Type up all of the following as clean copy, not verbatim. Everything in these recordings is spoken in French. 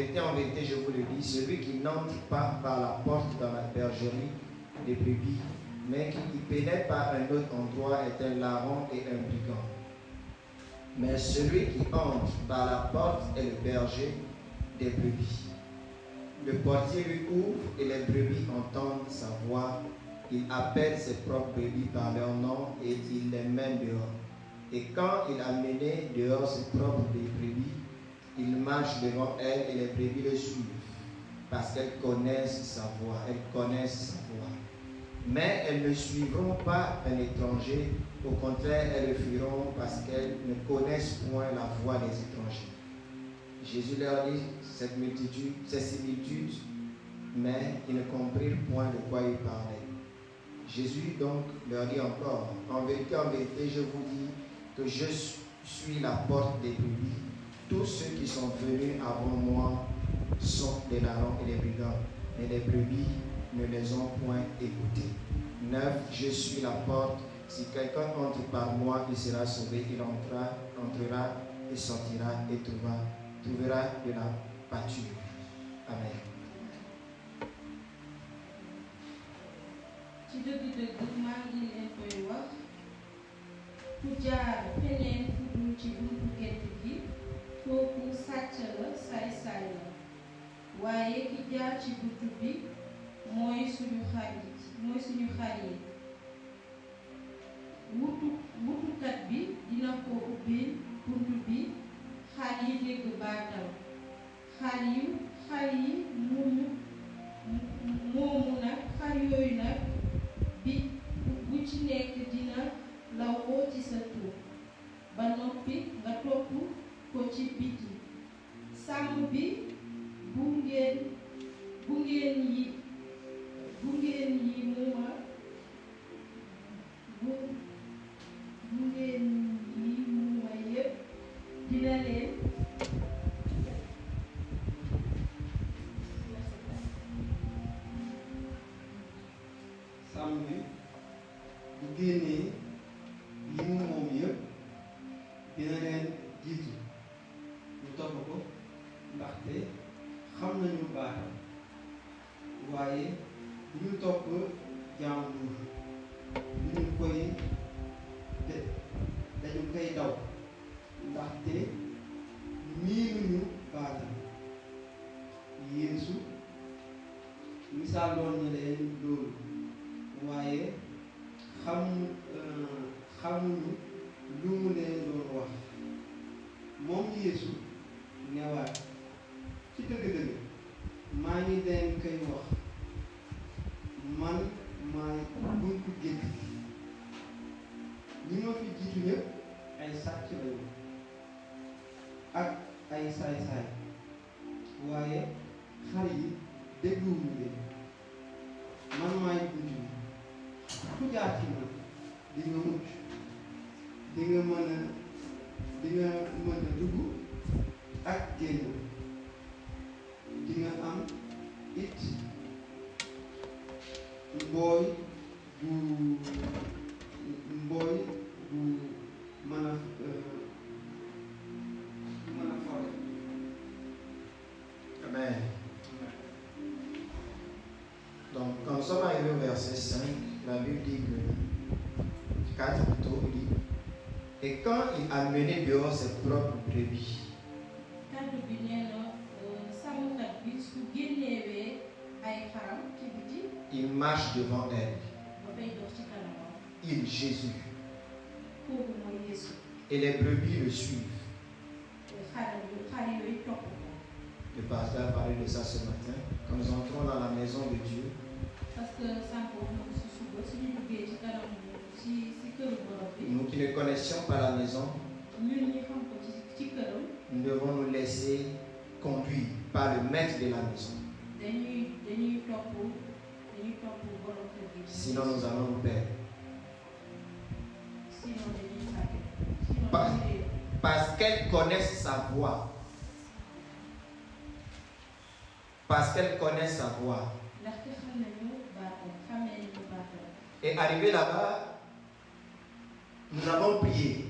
vérité, je vous le dis, celui qui n'entre pas par la porte dans la bergerie des brebis, mais qui pénètre par un autre endroit est un larron et un brigand. Mais celui qui entre par la porte est le berger des brebis. Le portier lui ouvre et les brebis entendent sa voix. Il appelle ses propres brebis par leur nom et il les mène dehors. Et quand il a mené dehors ses propres brebis, il marche devant elles et les brebis le suivent, parce qu'elles connaissent sa voix. Mais elles ne suivront pas un étranger, au contraire, elles le fuiront parce qu'elles ne connaissent point la voix des étrangers. Jésus leur dit ces similitudes, mais ils ne comprirent point de quoi il parlait. Jésus donc leur dit encore, en vérité, je vous dis que je suis la porte des brebis. Tous ceux qui sont venus avant moi sont des larrons et des brigands, mais les brebis ne les ont point écoutés. 9. Je suis la porte. Si quelqu'un entre par moi, il sera sauvé. Il entrera et sortira et trouvera de la pâture. Amen. ci dëgg-dëgg maa ngi leen koy wax ku jaar feneen fu dul ci buntu gétt gi kooku sàcc la saay-saay la waaye ki jaar ci buntu bi mooy suñu xarit wutukat bi dina ko ubbil buntu bi xar yi dégg baatam xar yi moomu nag xar yooyu nag bi bu ci nekk dina la woo ci sa tur ba noppi nga topp ko ci biti sàmm bi bu ngeen yi muuma yépp dina leen sàmm bi bu génnee yi mu moom yëpp dina leen jiitu ñu topp ko ndaxte xam nañu baatam waaye bu ñu topp jàmbur dañu koy daw ndaxte miinuñu baatam. Yeesu misaaloon na leen loolu waaye xamuñu lu mu leen doon wax. moom Yeesu newaat ci dëgg-dëgg maa ngi leen koy wax man maay buntu gétt gi. ñi ma fi jiitu ñëpp ay sàcc lañu ak ay saay-saay waaye xar yi dégluwuñu leen. man maay buntu bi ku jaar ci man di nga mucc di nga mën a dugg ak génn di nga am it mbooy bu mën a fore. Amen. Donc, quand nous sommes arrivés au verset 5, la Bible dit que 4 plutôt, il dit, et quand il a mené dehors ses propres brebis, il marche devant elle. Il, Jésus. Et les brebis le suivent. Le pasteur a parlé de ça ce matin. Quand nous entrons dans la maison de Dieu, nous qui ne connaissions pas la maison, nous devons nous laisser conduire par le maître de la maison. Sinon nous allons nous perdre. Parce qu'elles connaissent sa voix. Parce qu'elles connaissent sa voix. Et arrivé là-bas, nous avons prié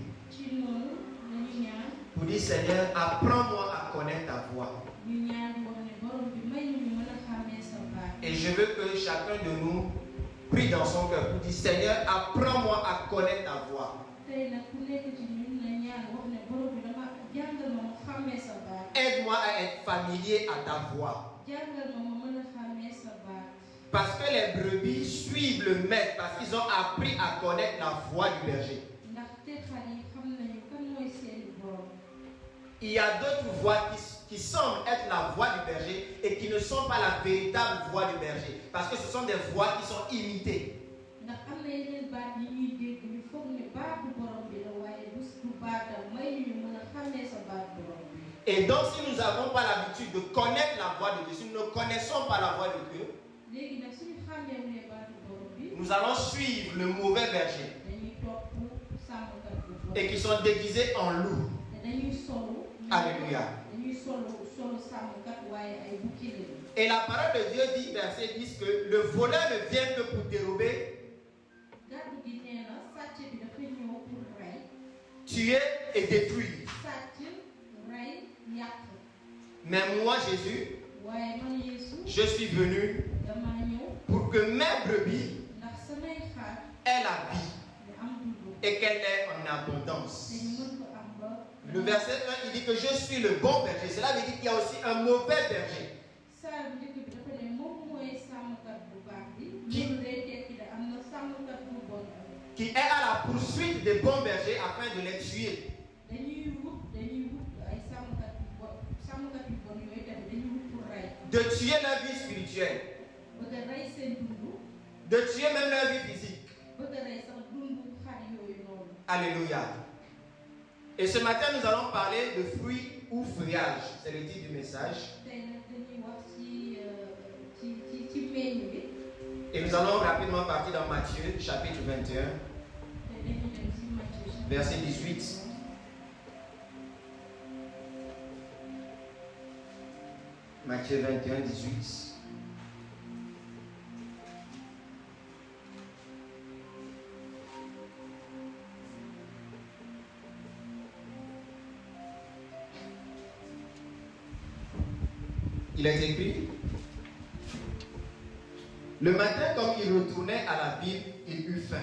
pour dire, Seigneur, apprends-moi à connaître ta voix. ñu ñaan wax ne borom bi may ñu mën a xàmmee sa baat. Et je veux que chacun de nous prie dans son cœur pour dire Seigneur, apprends-moi à connaître ta voix. tey nag ku nekk ci ñun na ñaan wax ne borom bi dama jàngal ma xàmmee sa baat. Aide-moi à être familier à ta voix. jàngal ma mën a xàmmee sa baat. Parce que les brebis suivent le maître, parce qu'ils ont appris à connaître la voix du berger. ndaxte xar yi xam nañu kan mooy seen borom. Il y a d'autres voix qui semblent être la voix du berger et qui ne sont pas la véritable voix du berger. Parce que ce sont des voix qui sont imitées. ndax am na yeneen baat yi ñuy dégg ñu foog ne baatu borom bi la waaye du baatam may ñu mën a xàmmee sa baat borom bi. Et donc si nous n'avons pas l'habitude de connaître la voix de Dieu, si nous ne connaissons pas la voix de Dieu, léegi nag suñu xàmmeewulee baatu borom bi. nous allons suivre le mauvais berger dañuy topp sàmmkat bu bon. et qui sont déguisés en loups. te dañuy solu. Alléluia. dañuy solu sàmmkat waaye ay bukki lañu. Et la parole de Dieu dit, verset 10, que le voleur ne vient que pour dérober, gàddu gi nee na sàcc bi dafa ñëw pour rey. tuer et détruire. sàcc rey yàq. Mais moi, Jésus, waaye man Yeesu. je suis venu dama ñëw. pour que mes brebis ndax samay xaar. aient la vie ñu am dund. et qu'elle est en abondance. te ñu mën ko am ba. Le verset 1, il dit que je suis le bon berger. Cela veut dire qu'il y a aussi un mauvais berger. saa bu njëkk bi dafa ne moom mooy sàmmkat bu baax bi. Qui- loolu day tekki ne am na sàmmkat bu bon. Qui est à la poursuite des bons bergers afin de les tuer. dañuy wut ay sàmmkat yu bon yooyu tamit dañuy wut pour rey. De tuer leur vie spirituelle. bëgg a rey seen dund. De tuer même leur vie physique. bëgg a rey sax dund xar yooyu noonu. Alléluia. Et ce matin, nous allons parler de fruits ou feuillage. C'est le titre du message. tey nag dañuy wax ci meññ bi. Et nous allons rapidement partir dans Matthieu, chapitre 21, te dañuy dem ci Matthieu. verset 18. Matthieu 21, 18. Il est écrit, le matin, comme il retournait à la ville, il eut faim.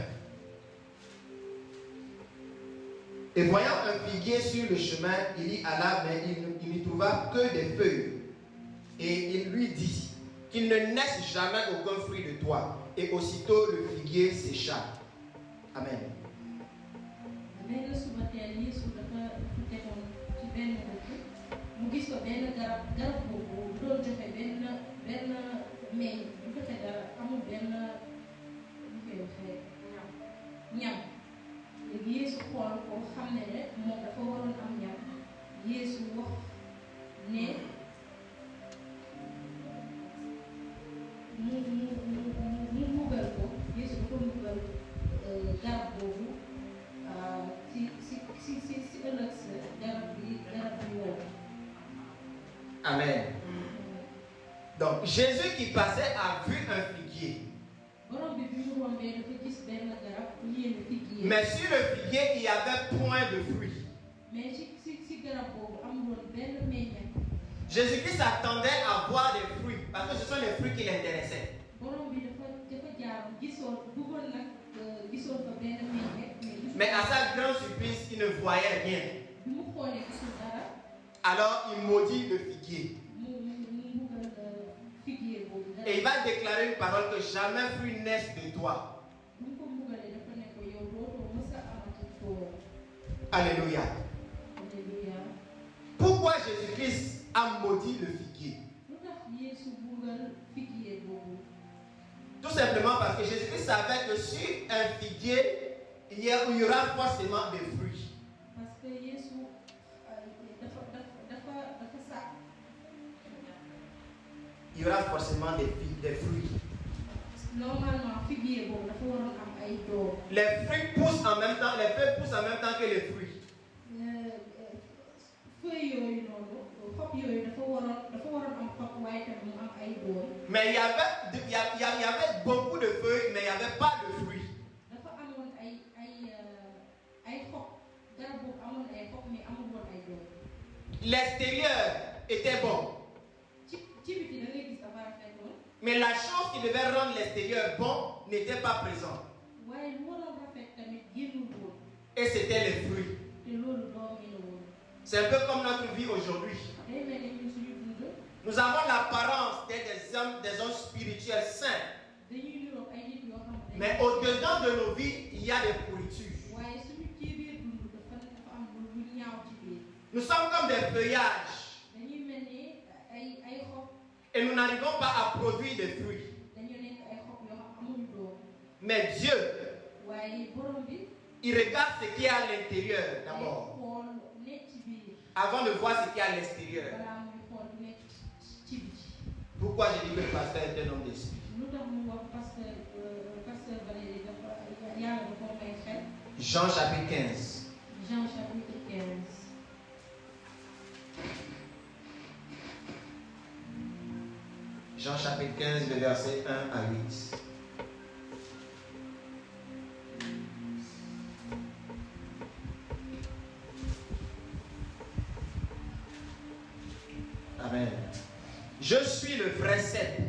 Et voyant un figuier sur le chemin, il y alla, mais il n'y trouva que des feuilles. Et il lui dit qu'il ne naisse jamais aucun fruit de toi. Et aussitôt le figuier sécha. Amen. benn suba teel Yeesu dafa tegoon ci benn dëkk mu gis ko benn garab boobu doon joxe benn meññ du joxe dara amul benn lu koy waxee ñam léegi Yeesu xool ko xam ne moom dafa waroon am ñam Yeesu wax ne mu mbugal ko Yeesu dafa mbugal garab boobu si ëllëg sa garab bi wow. Amen. Donc Jésus qui passait a vu un figuier. borom bi mu rombee dafa gis benn garab yéen figuier. Mais sur le figuier, il n'y avait point de fruit. mais si garab boobu amuloon benn meññeef. Jésus-Christ s'attendait à voir des fruits parce que ce sont les fruits qui l'intéressaient. borom bi dafa jaar gisoon bëggoon nag gisoon fa benn meññeef. Mais à sa grande surprise, il ne voyait rien. bi mu xoolee gisul dara. Alors il maudit le figuier. mu mbugal figuier boobu. Et il va déclarer une parole que jamais fruit naisse de toi. bu mu ko mbugalee dafa ne ko yow dootoo mës a amati tool. Alléluia. Alléluia. Pourquoi Jésus-Christ a maudit le figuier? lu tax Yeesu mbugal figuier boobu. Tout simplement parce que Jésus-Christ savait que sur un figuier, il y aura forcément des fruits. parce que Yeesu dafa sax. Il y aura forcément des fruits. normalement figuier boobu dafa waroon am ay doom. Les fruits poussent en même temps, les feuilles poussent en même temps que les fruits. feuilles yooyu noonu xob yooyu dafa waroon am xob waaye tamit mu am ay doom. Mais il y avait beaucoup de feuilles, mais il n'y avait pas de fruits. dafa amoon ay xob garab boobu amoon ay xob mais amul woon ay doom. L'extérieur était bon. ci biti da ngay gis dafa rafetoon Mais la chose qui devait rendre l'extérieur bon n'était pas présente. waaye lu waroon rafet tamit génnul woon Et c'était les fruits. te loolu doom yi la woon. C'est un peu comme notre vie aujourd'hui. day mel ni ñun suñu dund Nous avons l'apparence d'être des hommes spirituels sains. dañuy niroog ay nit yoo xam ne Mais au-dedans de nos vies, il y a des pourritures. waaye suñu ci biir dund dafa am lu ñaaw ci biir Nous sommes comme des feuillages. dañuy mel ni ay xob Et nous n'arrivons pas à produire des fruits. dañu nekk ay xob yoo xam amuñu doom Mais Dieu, waaye borom bi il regarde ce qui est à l'intérieur day d'abord, xool nekk ci biir avant de voir ce qui est à l'extérieur. balaa muy xool lu nekk ci biti. Pourquoi je dis que le pasteur est un homme d'esprit? lu tax mu wax pasteur Valérie dafa yàlla dafa may xel. Jean chapitre 15. Jean chapitre 15. Jean chapitre 15, le verset 1 à 8. Amen. Je suis le vrai cep.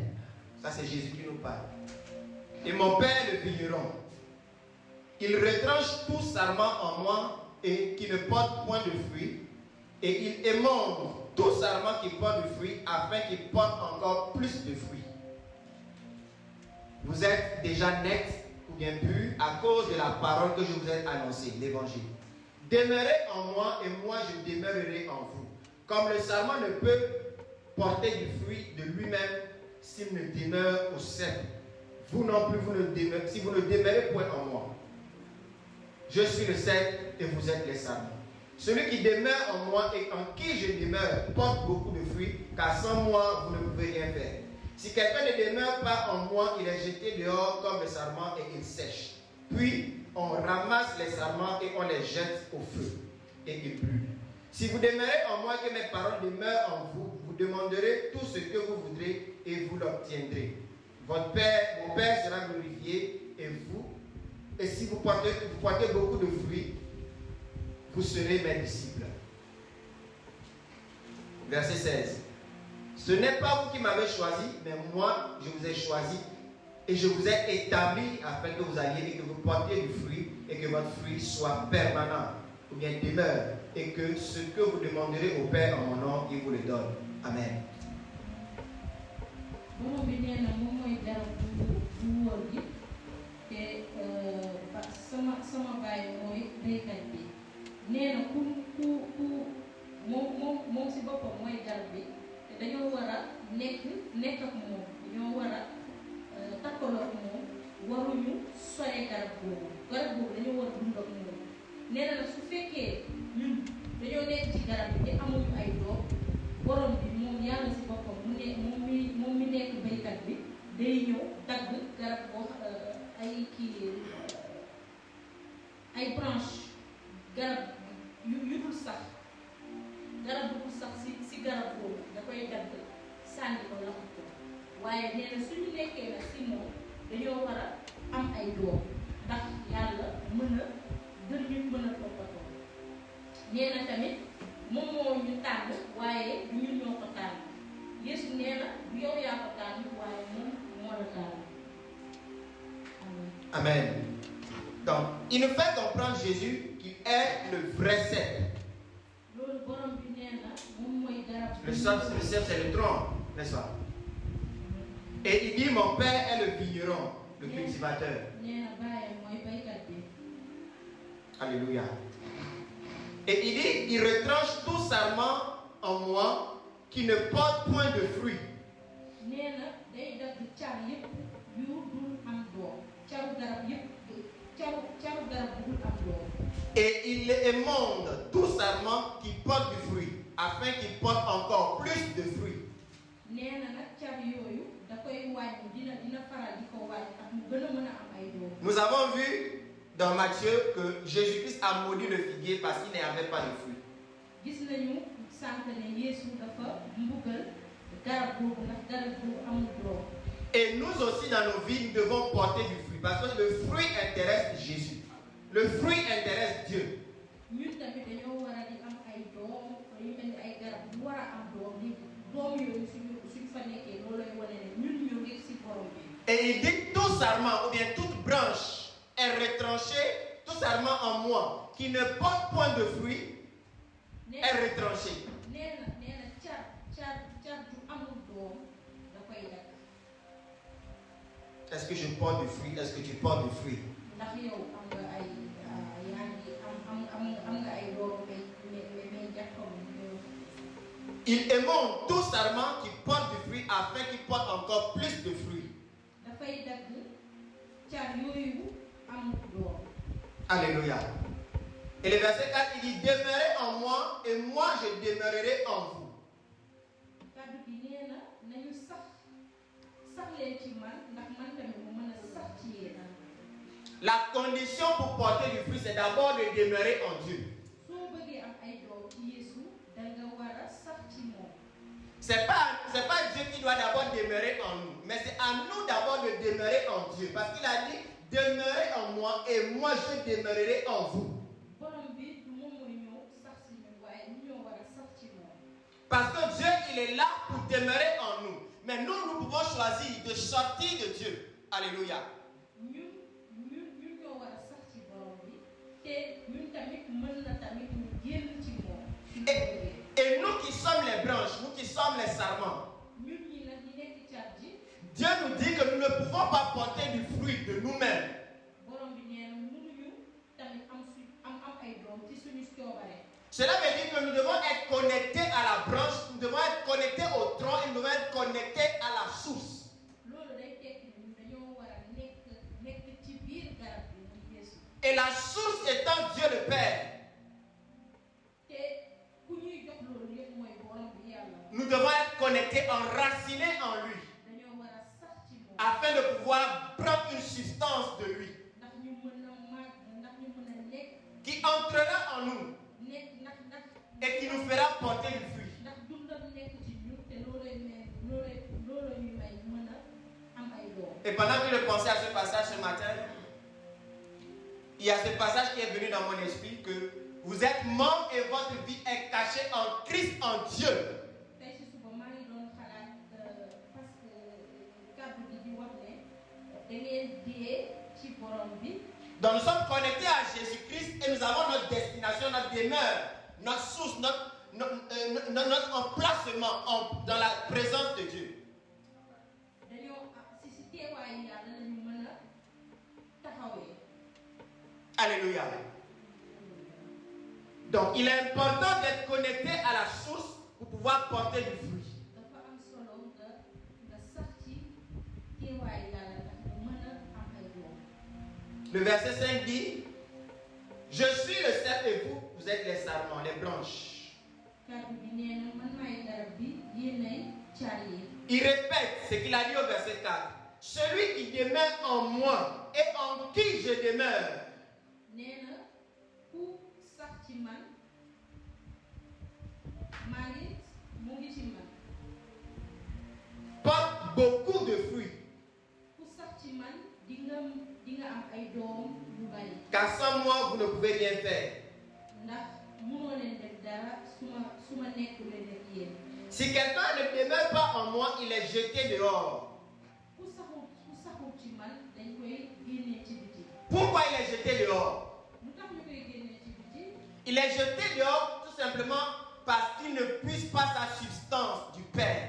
Ça c'est Jésus qui nous parle. Et mon Père le vigneron. Il retranche tout sarment en moi et qui ne porte point de fruits. Et il émonde tout sarment qui porte du fruit afin qu'il porte encore plus de fruits. Vous êtes déjà net ou bien pur à cause de la parole que je vous ai annoncée, l'évangile. Demeurez en moi et moi je demeurerai en vous. Comme le sarment ne peut porter du fruit de lui-même s'il ne demeure au cep. Vous non plus, si vous ne demeurez point en moi. Je suis le cep et vous êtes les sarments. Celui qui demeure en moi et en qui je demeure porte beaucoup de fruits, car sans moi, vous ne pouvez rien faire. Si quelqu'un ne demeure pas en moi, il est jeté dehors comme le sarment et il sèche. Puis, on ramasse les sarments et on les jette au feu et ils brûlent. Si vous demeurez en moi et que mes paroles demeurent en vous, vous demanderez tout ce que vous voudrez et vous l'obtiendrez. Mon Père sera glorifié et si vous portez beaucoup de fruits, vous serez mes disciples. Verset 16. Ce n'est pas vous qui m'avez choisi, mais moi, je vous ai choisi et je vous ai établi afin que vous alliez et que vous portiez du fruit et que votre fruit soit permanent ou bien demeure et que ce que vous demanderez au Père en mon nom, il vous le donne. Amen. borom bi nee na moom mooy garab bu wóor gi te sama baay mooy béykat bi nee na moom si boppam mooy garab bi te dañoo war a nekk ak moom dañoo war a takkaloo ak moom waruñu sore garab boobu dañoo war a dund ak moom nee na nag su fekkee ñun dañoo nekk ci garab bi te amuñu ay doom borom bi moom yàlla si boppam moom mi nekk béykat bi day ñëw dagg garab boo ay branche garab yu dul sax garab bu dul sax si garab boobu da koy dagg sànni ko laxat ko waaye nee na suñu nekkee nag si moom dañoo war a am ay doom ndax yàlla mën a mën a toppatoo nee na tamit moom moo ñu tànn waaye ñun ñoo ko tànn Yeesu nee na du yow yaa ko tànn waaye moom moo la tànn. Amen. Donc, il nous fait comprendre Jésus qui est le vrai cep. loolu borom bi nee na moom mooy garab. Le cep, c'est le tronc, n'est-ce pas? Et il dit, mon Père est le vigneron, le cultivateur. nee na baayam mooy baykat bi. Alléluia. Et il dit, il retranche tout sarment en moi qui ne porte point de fruits. nee na day dagg car yëpp yu dul am doom caru garab yëpp caru garab bu dul am doom. Et il émonde tout sarment qui porte du fruit, afin qu'il porte encore plus de fruits. nee na nag car yooyu da koy wàññi dina faral di ko wàññi ak mu gën a mën a am ay doom. Nous avons vu dans Matthieu que Jésus-Christ a maudit le figuier parce qu'il n'avait pas de fruits. gis nañu sànq ne Yeesu dafa mbugal garab boobu ndax garab boobu amul doom. Et nous aussi dans nos vies, nous devons porter du fruit parce que le fruit intéresse Jésus. Le fruit intéresse Dieu. ñun tamit dañoo war a di am ay doom yu mel ni ay garab bu war a am doom di doom yooyu suñ fa nekkee loolu lay wane ne ñun ñoo ngi si borom bi. Et il dit tout sarment ou bien toute branche est retranchée, tout sarment en moi qui ne porte point de fruit est retranché. nee na car du amul doom da koy dakk. Est-ce que je porte du fruit? Est-ce que tu portes du fruit? ndax yow am nga ay yaa ngi am nga ay doom mais jàppam. Il émonde tout sarment qui porte du fruit afin qu'il porte encore plus de fruits. dafay dagg car yooyu amul doom. Alléluia. Et le verset 4, il dit, demeurez en moi et moi je demeurerai en vous. kaddu gi nee na nañu sax leen ci man ndax man tamit mu mën a sax ci yéen. La condition pour porter du fruit, c'est d'abord de demeurer en Dieu. soo bëggee am ay doom ci Yeesu da nga war a sax ci moom. C'est pas Dieu qui doit d'abord demeurer en nous, mais c'est à nous d'abord de demeurer en Dieu. Parce qu'il a dit, demeurez en moi et moi je demeurerai en vous. borom bi du moom mooy ñëw sax ci ñun waaye ñu ñoo war a sax ci moom. Parce que Dieu, il est là pour demeurer en nous. Mais nous pouvons choisir de sortir de Dieu. Alléluia. ñun ñoo war a sax ci borom bi te ñun tamit mën na tamit ñu génn ci moom. Et nous qui sommes les branches, nous qui sommes les sarments, ñun ñi nag ñi nekk car ji. Dieu nous dit que nous ne pouvons pas porter du fruit de nous-mêmes. borom bi nee na mënuñu tamit am ay doom ci suñu coobare. Cela veut dire que nous devons être connectés à la branche, nous devons être connectés au tronc et nous devons être connectés à la source. loolu day tekki ne dañoo war a nekk ci biir garab bi muy Yeesu. Et la source étant Dieu le Père. te ku ñuy jox loolu yëpp mooy borom bi yàlla. Nous devons être connectés, enracinés en lui, dañoo war a sax ci moom. afin de pouvoir prendre une substance de lui, ndax ñu mën a màgg ndax ñu mën a nekk qui entrera en nous ndax et qui nous fera porter du fruit. ndax dundal nekk ci ñun te loolay ñu may mën a am ay doom. Et pendant que je pensais à ce passage ce matin, il y a ce passage qui est venu dans mon esprit que vous êtes morts et votre vie est cachée en Christ, en Dieu. tey si suba maa ngi doon xalaat parce que kàddu gi di wax ne da ngeen dee ci borom bi. Donc nous sommes connectés à Jésus-Christ et nous avons notre destination, notre demeure, notre source, notre emplacement dans la présence de Dieu. dañoo si teewaayu yàlla lañu mën a taxawee. Alléluia. Donc il est important d'être connecté à la source pour pouvoir porter du fruit. dafa am solo nga sax ci teewaayu yàlla ndax nga mën a am ay doom. Le verset 5 dit, je suis le cep et vous, vous êtes les sarments, les branches. kàddu bi nee na man maay garab bi yéenay car yi. Il répète ce qu'il a dit au verset 4. Celui qui demeure en moi et en qui je demeure. nee na ku sax ci man maa ngi mu ngi ci man. Porte beaucoup de fruits. ku sax ci man di nga am ay doom yu bari. Car sans moi, vous ne pouvez rien faire. ndax mënoo leen def dara su ma nekkulee ak yéen. Si quelqu'un ne demeure pas en moi, il est jeté dehors. ku saxul ci man dañ koy génnee ci biti. Pourquoi il est jeté dehors? lu tax ñu koy génnee ci biti. Il est jeté dehors tout simplement parce qu'il ne puise pas sa substance du Père.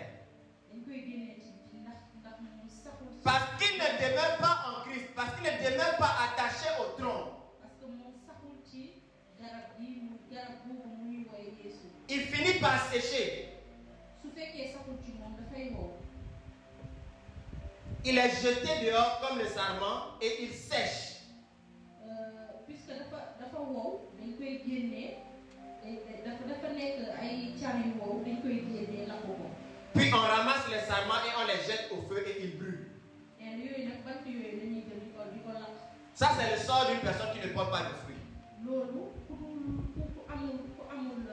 dañ koy génnee ci biti ndax mu saxul ci. Parce qu'il ne demeure pas en Christ, parce qu'il ne demeure pas attaché au tronc. parce que moom saxul ci garab boobu muy woy Yeesu. Il finit par sécher. su fekkee saxul ci moom dafay wow. Il est jeté dehors comme le sarment et il sèche. puisque dafa wow dañ koy génnee dafa nekk ay car yu wow dañ koy génnee lakk ko. Puis on ramasse les sarments et on les jette au feu et ils brûlent. nee na yooyu nag bant yooyu dañuy jël di ko lakk. Ça c'est le sort d'une personne qui ne porte pas de fruits. loolu ku amul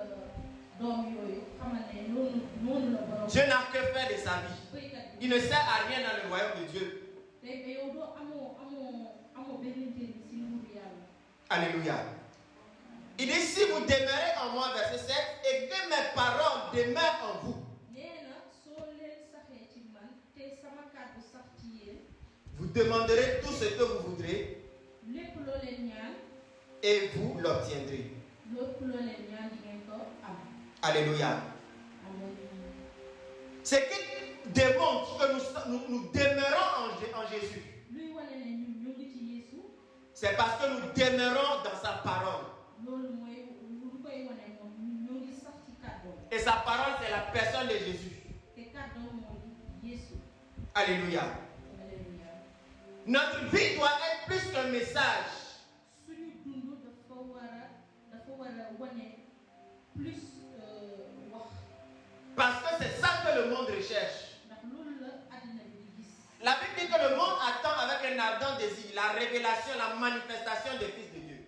doom yooyu xamal ne noonu la borom. Dieu n'a que faire de sa vie. béykat bi Il ne sert à rien dans le royaume de Dieu. tey yow doo amoo benn njëriñ si nguuru yàlla. Alléluia. Il dit si vous demeurez en moi, verset 7, et que mes paroles demeurent en vous. nee na soo demanderez tout ce que vous voudrez lépp loo leen ñaan et vous l'obtiendrez. lépp loo leen ñaan di ngeen ko am. Alléluia. Amen. Ce qui démontre que nous demeurons en Jésus. luy wane ne ñun ñu ngi ci Yeesu C'est parce que nous demeurons dans sa parole. loolu mooy lu koy wane moom ñun ñoo ngi sax ci kàddoom. Et sa parole, c'est la personne de Jésus. te kàddoom mooy Yeesu. Alléluia. Alléluia. Notre vie doit être plus qu'un message. suñu dund dafa war a wane plus wax. Parce que c'est ça que le monde recherche. ndax loolu la àddina bi di gis. La Bible dit que le monde attend avec un ardent désir la révélation, la manifestation des fils de Dieu.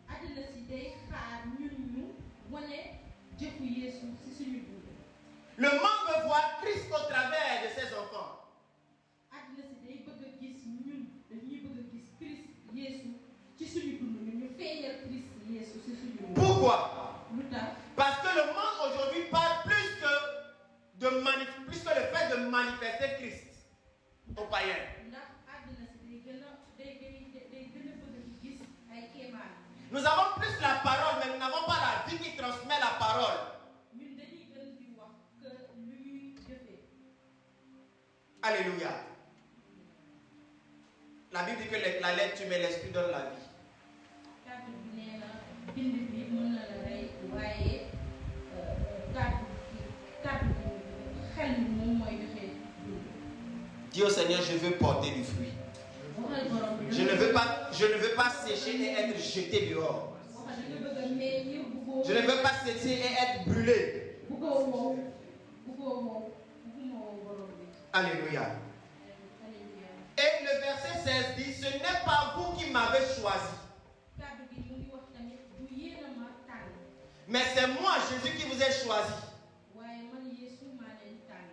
àddina si day xaar ñun ñu wane jëfu Yeesu si suñu dund. Le monde veut voir Christ au travers de ses enfants. àddina si day bëgg a gis ñun dañuy bëgg a gis Christ Yeesu ci suñu dund ñun ñu feeñal Christ Yeesu si suñu dund. Pourquoi? lu tax Parce que le monde aujourd'hui parle plus que le fait de manifester Christ aux païens. ndax àddina si day gën a bëgg di gis ay kéemaan. Nous avons plus la parole, mais nous n'avons pas la vie qui transmet la parole. ñun dañuy gën di wax que lu ñuy jëfee. Alléluia. La Bible dit que la lettre, tu mets l'esprit donne la vie. kàddu bi nee na bind bi mën na la rey waaye kàddu bi xel mi moom mooy joxe dund. Dis au Seigneur, je veux porter du fruit. waxal borom bi. Je ne veux pas sécher et être jeté dehors. waxal da nga bëgg a meññ bëggoo. Je ne veux pas sécher et être brûlé. bëggoo wow bëgguma wow borom bi. Alléluia. Alléluia. Et le verset 16 dit, ce n'est pas vous qui m'avez choisi, kàddu gi mu ngi wax tamit du yéen a ma tànn. mais c'est moi, Jésus, qui vous ai choisi. waaye man Yeesu maa leen tànn.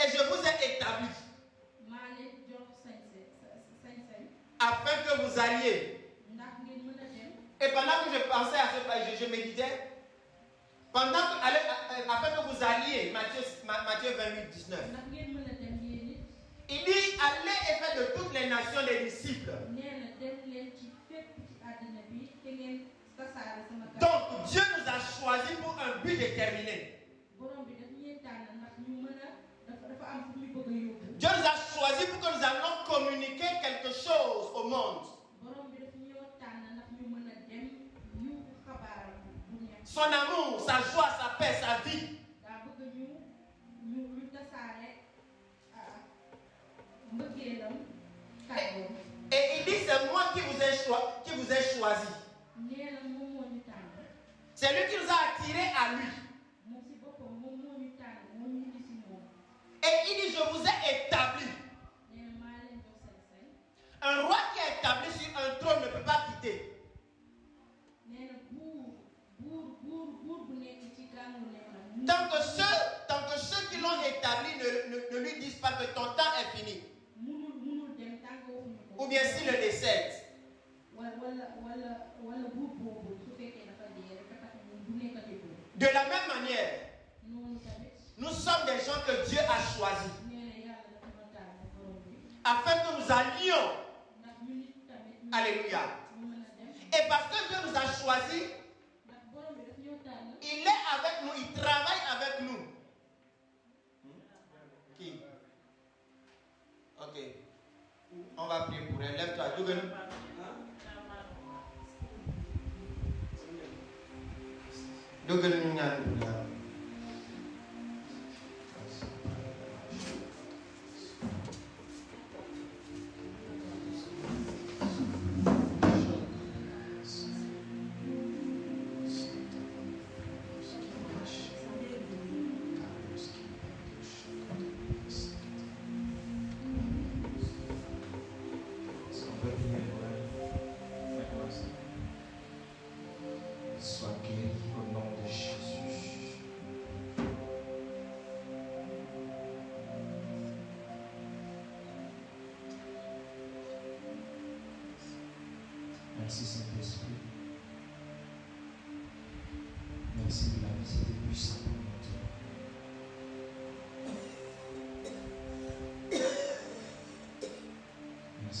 Et je vous ai établi maa leen jox sañ-sañ afin que vous alliez. ndax ngeen mën a dem. Et pendant que je pensais à ce passage, je méditais. Afin que vous alliez, Matthieu 28, 19. ndax ngeen mën a dem yéen it. Il dit, allez et faites de toutes les nations des disciples. nee na dem leen ci fépp ci àddina bi te ngeen tasaare sama kàddu. Donc, Dieu nous a choisis pour un but déterminé. borom bi daf ñuy tànn ndax ñu mën a dafa am fu muy bëgg a yóbbu. Dieu nous a choisis pour que nous allions communiquer quelque chose au monde. borom bi daf ñoo tànn ndax ñu mën a dem yu xabaaram bu neex. Son amour, sa joie, sa paix, sa vie. daa bëgg ñu tasaare mbëggeelam kàddoom. Et il dit, c'est moi qui vous ai choisi. nee na moom moo ñu tànn. C'est lui qui nous a attirés à lui. moom si boppam moom moo ñu tànn moo ñu indi si moom. Et il dit, je vous ai établi. nee na maa leen jox sañ-sañ. Un roi qui est établi sur un trône ne peut pas quitter. nee na buur bu nekk ci gàngu nekk na. Tant que ceux qui l'ont établi ne lui disent pas que ton temps est fini. munul dem tant que waxuñu ko. Ou bien s'il le décède. wala buur boobu su fekkee dafa dee rek tax du nekkati buur. De la même manière, noonu tamit. nous sommes des gens que Dieu a choisis nee na yàlla dafa ma tànn borom bi. afin que nous allions. ndax ñu nit tamit. Alléluia. ñu mën a dem. Et parce que Dieu nous a choisis, ndax borom bi daf ñoo tànn. il est avec nous, il travaille avec nous. Qui? Ok. On va prier pour elle. Lève-toi. Dogal ñu ñaan pour la. Sois guéri au nom de Jésus. Merci Saint-Esprit. Merci de la visite puissante pour notre. Merci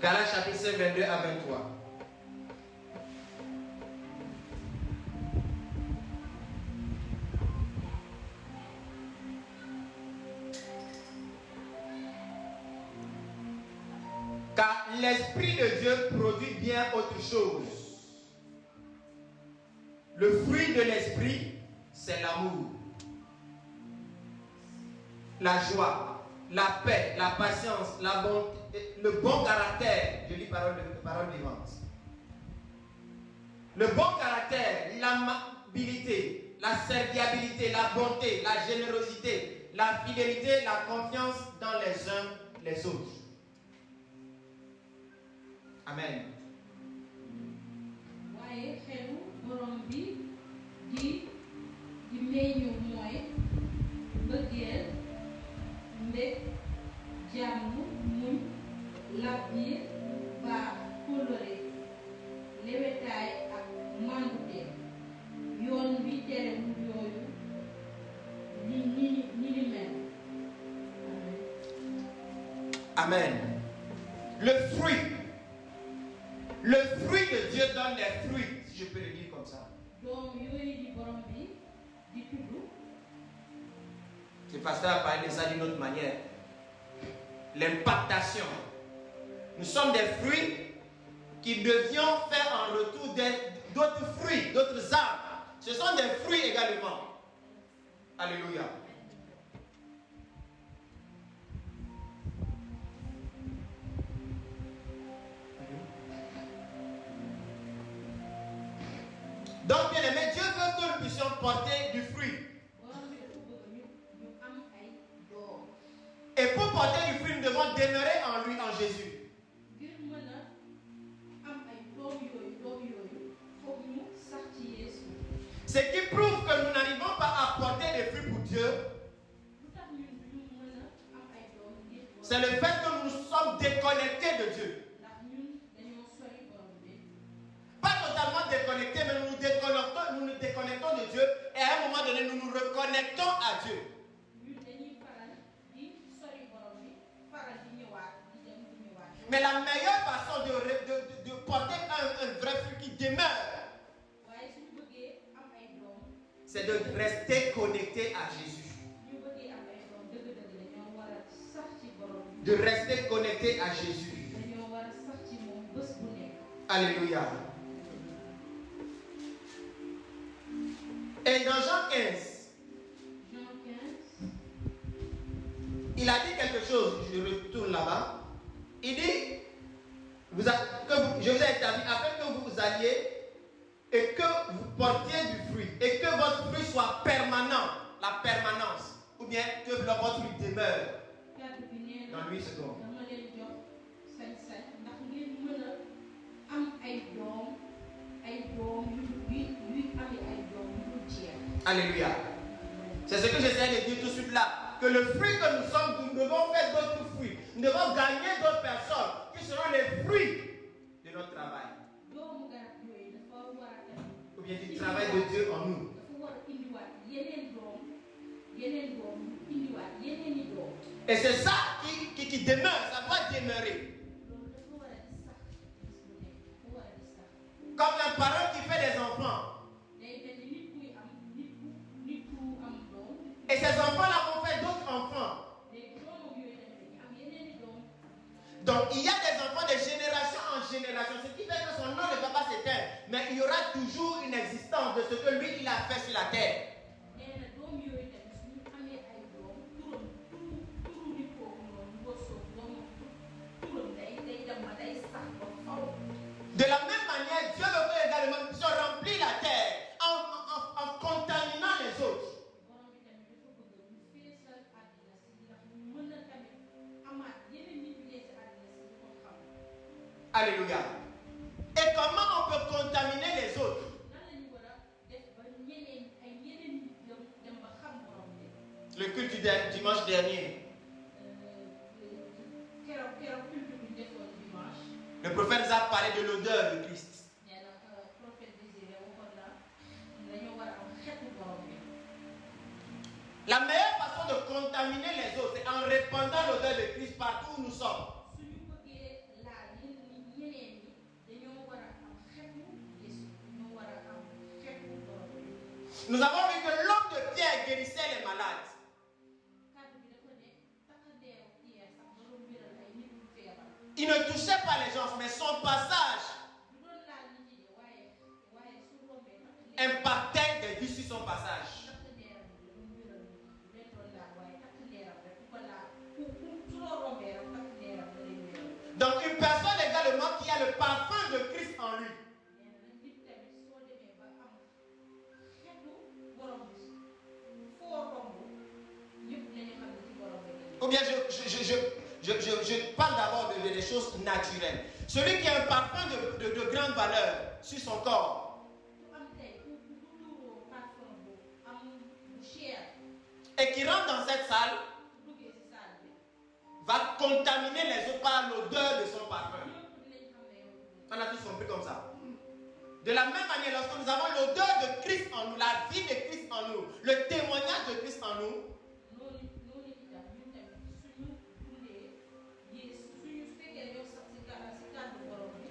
Galates chapitre 5, 22 à 23. Car l'Esprit de Dieu produit bien autre chose. Le fruit de l'Esprit, c'est l'amour, la joie, la paix, la patience, la bonté, le bon caractère. Je lis parole vivante. Le bon caractère, l'amabilité, la serviabilité, la bonté, la générosité, la fidélité, la confiance dans les uns les autres. Amen. waaye xelu borom bi di meññu mooy mbëggeel mbég jàmm muñ làbbiir baax kóllëre lewetaay ak màndute yoon bi terewul yooyu ni mel. Amen. Le fruit de Dieu donne des fruits, si je peux le dire comme ça. Le pasteur a parlé de ça d'une autre manière. L'impactation. Nous sommes des fruits qui devions faire en retour d'autres fruits, d'autres arbres. Ce sont des fruits également. Alléluia. Donc, bien aimé, Dieu veut que nous puissions porter du fruit. Et pour porter du fruit, nous devons demeurer en lui, en Jésus. Ce qui prouve que nous n'arrivons pas à porter des fruits pour Dieu, c'est le fait que nous sommes déconnectés de Dieu. Pas totalement déconnectés, mais nous nous déconnectons de Dieu et à un moment donné, nous nous reconnectons à Dieu. Mais la meilleure façon de porter un vrai fruit qui demeure, c'est de rester connecté à Jésus. De rester connecté à Jésus. Alléluia. Et dans Jean 15, il a dit quelque chose, je retourne là-bas. Il dit, je vous ai établi afin que vous alliez et que vous portiez du fruit et que votre fruit soit permanent, la permanence, ou bien que votre fruit demeure. Dans 8 secondes. Alléluia. C'est ce que j'essaie de dire tout de suite là. Que le fruit que nous sommes, nous devons faire d'autres fruits. Nous devons gagner d'autres personnes qui seront les fruits de notre travail. Ou bien du travail de Dieu en nous. Et c'est ça qui demeure, ça doit demeurer. Comme un parent qui fait des enfants. Et ces enfants-là vont faire d'autres enfants. Donc il y a des enfants de génération en génération, ce qui fait que son nom ne va pas s'éteindre, mais il y aura toujours une existence de ce que lui il a fait sur la terre. De la même manière, Dieu veut également se remplir la terre en contaminant les autres. Alléluia. Et comment on peut contaminer les autres? Le culte du dimanche dernier. Le prophète nous a parlé de l'odeur de Christ. La meilleure façon de contaminer les autres, c'est en répandant l'odeur de Christ partout où nous sommes. Nous avons vu que l'homme de Pierre guérissait les malades. Il ne touchait pas les gens, mais son passage impactait des vies sur son passage. Donc une personne également qui a le parfum de Christ en lui. Ou bien je parle d'abord des choses naturelles. Celui qui a un parfum de grande valeur sur son corps et qui rentre dans cette salle va contaminer les autres par l'odeur de son parfum. On a tous compris comme ça. De la même manière, lorsque nous avons l'odeur de Christ en nous, la vie de Christ en nous, le témoignage de Christ en nous,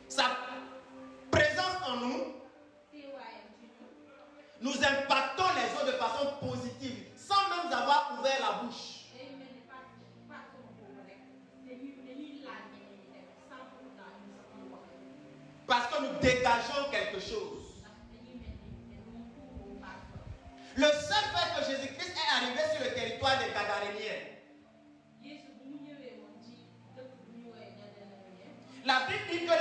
sa présence en nous, nous impactons les autres de façon positive, sans même avoir ouvert la bouche. Parce que nous dégageons quelque chose. Le seul fait que Jésus-Christ est arrivé sur le territoire des Gadaréniens, la Bible dit que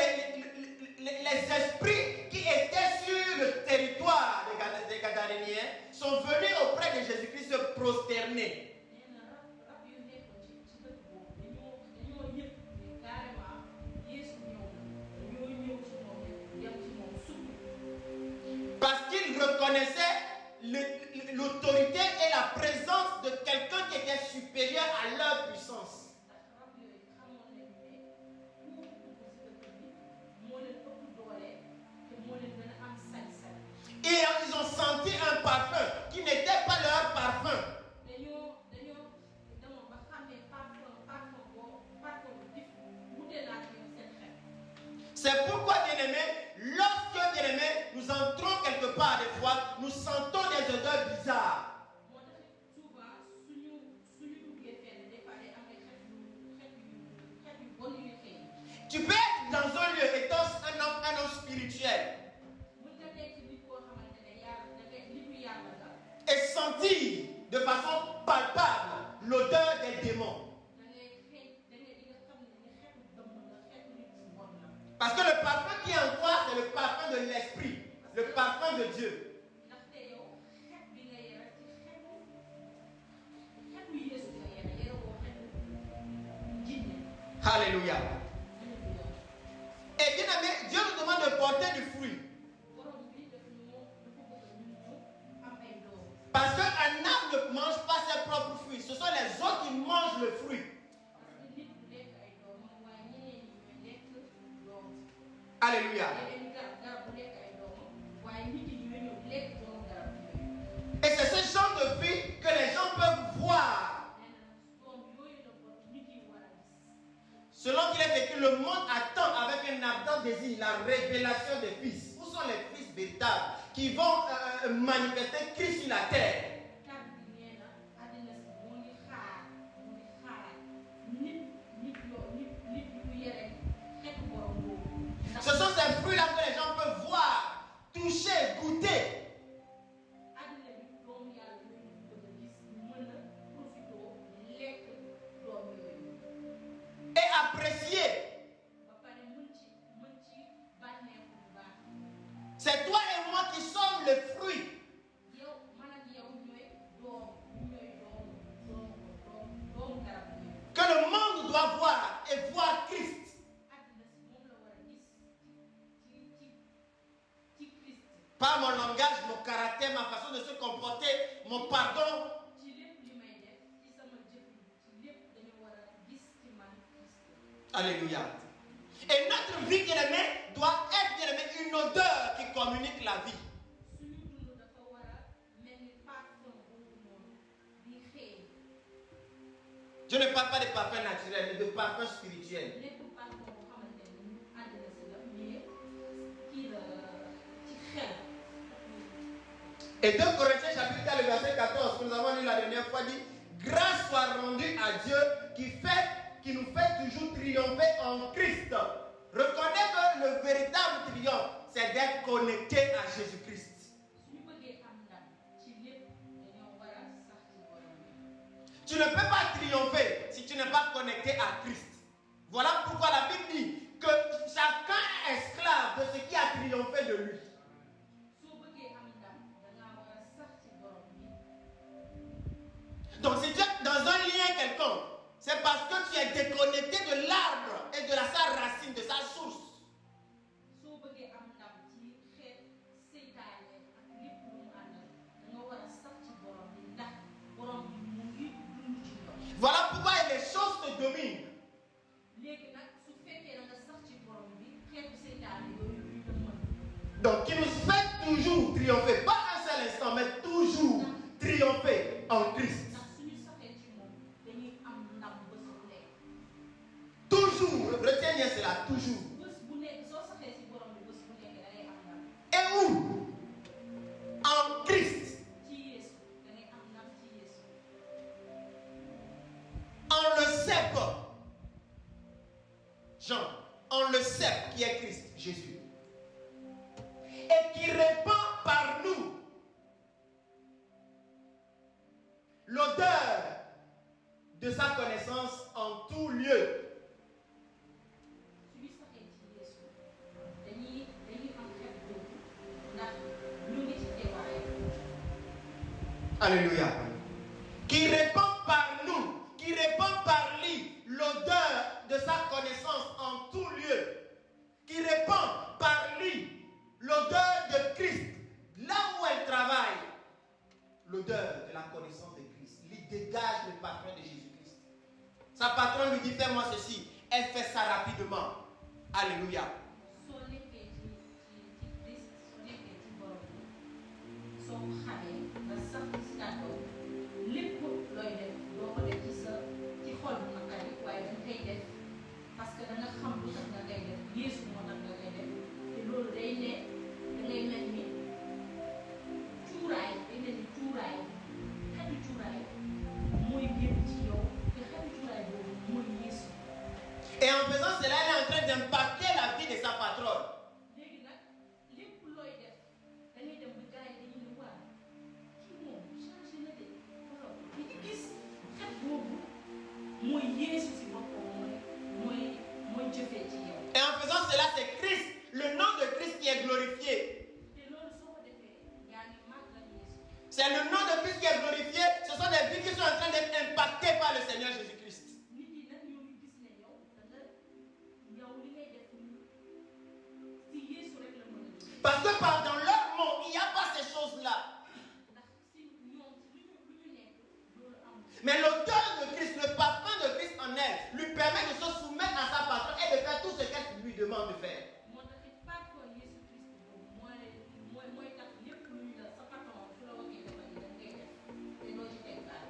les esprits qui étaient sur le territoire des Gadaréniens sont venus auprès de Jésus-Christ se prosterner. Parce qu'ils reconnaissaient l'autorité et la présence de quelqu'un qui était supérieur à leur puissance. Et ils ont senti un parfum qui n'était pas leur parfum. C'est pourquoi, bien-aimés, lorsque, bien-aimés, nous entrons quelque part des fois, nous sentons des odeurs bizarres. Tu peux être dans un lieu étant un homme spirituel et sentir de façon palpable l'odeur des démons. Parce que le parfum qui est en toi, c'est le parfum de l'esprit, le parfum de Dieu. Alléluia. Et bien aimé, Dieu nous demande de porter du fruit. Parce qu'un arbre ne mange pas ses propres fruits. Ce sont les autres qui mangent le fruit. Alléluia. Et c'est ce genre de vie que les gens peuvent voir. Selon qu'il est écrit, le monde attend avec un ardent désir la révélation des fils. Où sont les fils véritables qui vont manifester Christ sur la terre? Ce sont ces fruits-là que les gens peuvent voir, toucher, goûter. Et apprécier. C'est toi et moi qui sommes les fruits. Que le monde doit voir et voir Christ. Par mon langage, mon caractère, ma façon de se comporter, mon pardon. Alléluia. Et notre vie, bien-aimé, doit être, bien-aimé, une odeur qui communique la vie. Je ne parle pas de parfum naturel, mais de parfum spirituel. Et 2 Corinthiens chapitre 4, le verset 14, que nous avons lu la dernière fois, dit « Grâce soit rendue à Dieu qui nous fait toujours triompher en Christ. » Reconnais que le véritable triomphe, c'est d'être connecté à Jésus-Christ. Tu ne peux pas triompher si tu n'es pas connecté à Christ. Voilà pourquoi la Bible dit que chacun est esclave de ce qui a triomphé de lui. Donc si tu es dans un lien quelconque, c'est parce que tu es déconnecté de l'arbre et de sa racine, de sa source. Voilà pourquoi les choses te dominent. Donc qui nous fait toujours triompher, pas un seul instant, mais toujours triompher en Christ. Toujours, retiens bien cela, toujours. Et où? En Christ. En le cep. Jean, en le cep qui est Christ, Jésus. Et qui répand par nous l'odeur de sa connaissance en tout lieu. Alléluia. Qui répand par nous, qui répand par lui l'odeur de sa connaissance en tout lieu. Qui répand par lui l'odeur de Christ. Là où elle travaille, l'odeur de la connaissance de Christ. Il dégage le parfum de Jésus-Christ. Sa patronne lui dit, fais-moi ceci. Elle fait ça rapidement. Alléluia. parce que da nga xam lu tax nga koy def Yeesu moo tax nga koy def te loolu day ne da ngay mel ni cuuraay day mel ni cuuraay xetu cuuraay mooy génn ci yow te xetu cuuraay boobu mooy Yeesu. Et en faisant cela, elle est en train d'impacter la vie de sa patronne. léegi nag lépp looy def da ngay dem ba gars yi dañuy ne waa kii moom changé na de waaw li ñu gis xet boobu mooy Yeesu si boppam mooy jëfee ci yow. Et en faisant cela, c'est Christ, le nom de Christ qui est glorifié. te loolu soo ko defee yaa ngi màggal Yeesu. C'est le nom de Christ qui est glorifié. Ce sont des vies qui sont en train d'être impactées par le Seigneur Jésus-Christ. nit yi nag ñoo ngi gis ne yow da nga yow li ngay def si Yeesu rek la mën a jógee. Parce que dans leur monde, il n'y a pas ces choses-là. ndax si ñoom si lu ñu nekk loolu am. Mais l'odeur de Christ, le parfum de Christ en elle, lui permet de se soumettre à sa patronne et de faire tout ce qu'elle lui demande de faire. moo tax it parfois Yeesu Christ boobu mooy tax lépp lu ñu la sa patron su la waxee defal yi da ngay def te doo ci teg daal.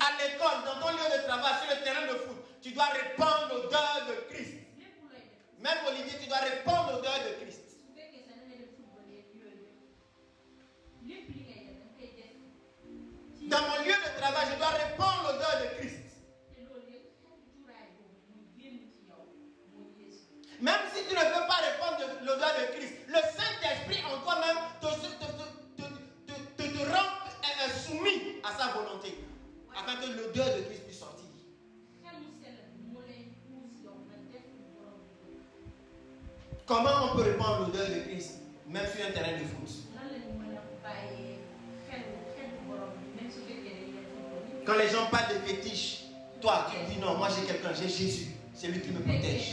À l'école, dans ton lieu de travail, sur le terrain de foot, tu dois répandre l'odeur de Christ. lépp looy def. Même Olivier, tu dois répandre l'odeur de Christ. su fekkee sax da ngay def football yeeg yooyu lépp li ngay def da nga koy def. Dans mon lieu de travail, je dois répandre l'odeur de Christ. te loolu yëpp xeetu cuuraay boobu muy génn ci yow mooy Yeesu. Même si tu ne veux pas répandre l'odeur de Christ, le Saint-Esprit en toi-même te rend soumis à sa volonté, afin que l'odeur de Christ puisse sortir. xel mu sell moo lay puus yow nga def lu borom bi bëgg. Comment on peut répandre l'odeur de Christ, même sur un terrain de foot? nan la ñu mën a bàyyee xelu borom bi même su fekkee dañuy def football yi. Quand les gens parlent de fétiche, toi tu dis non, moi j'ai quelqu'un, j'ai Jésus, c'est lui qui me protège.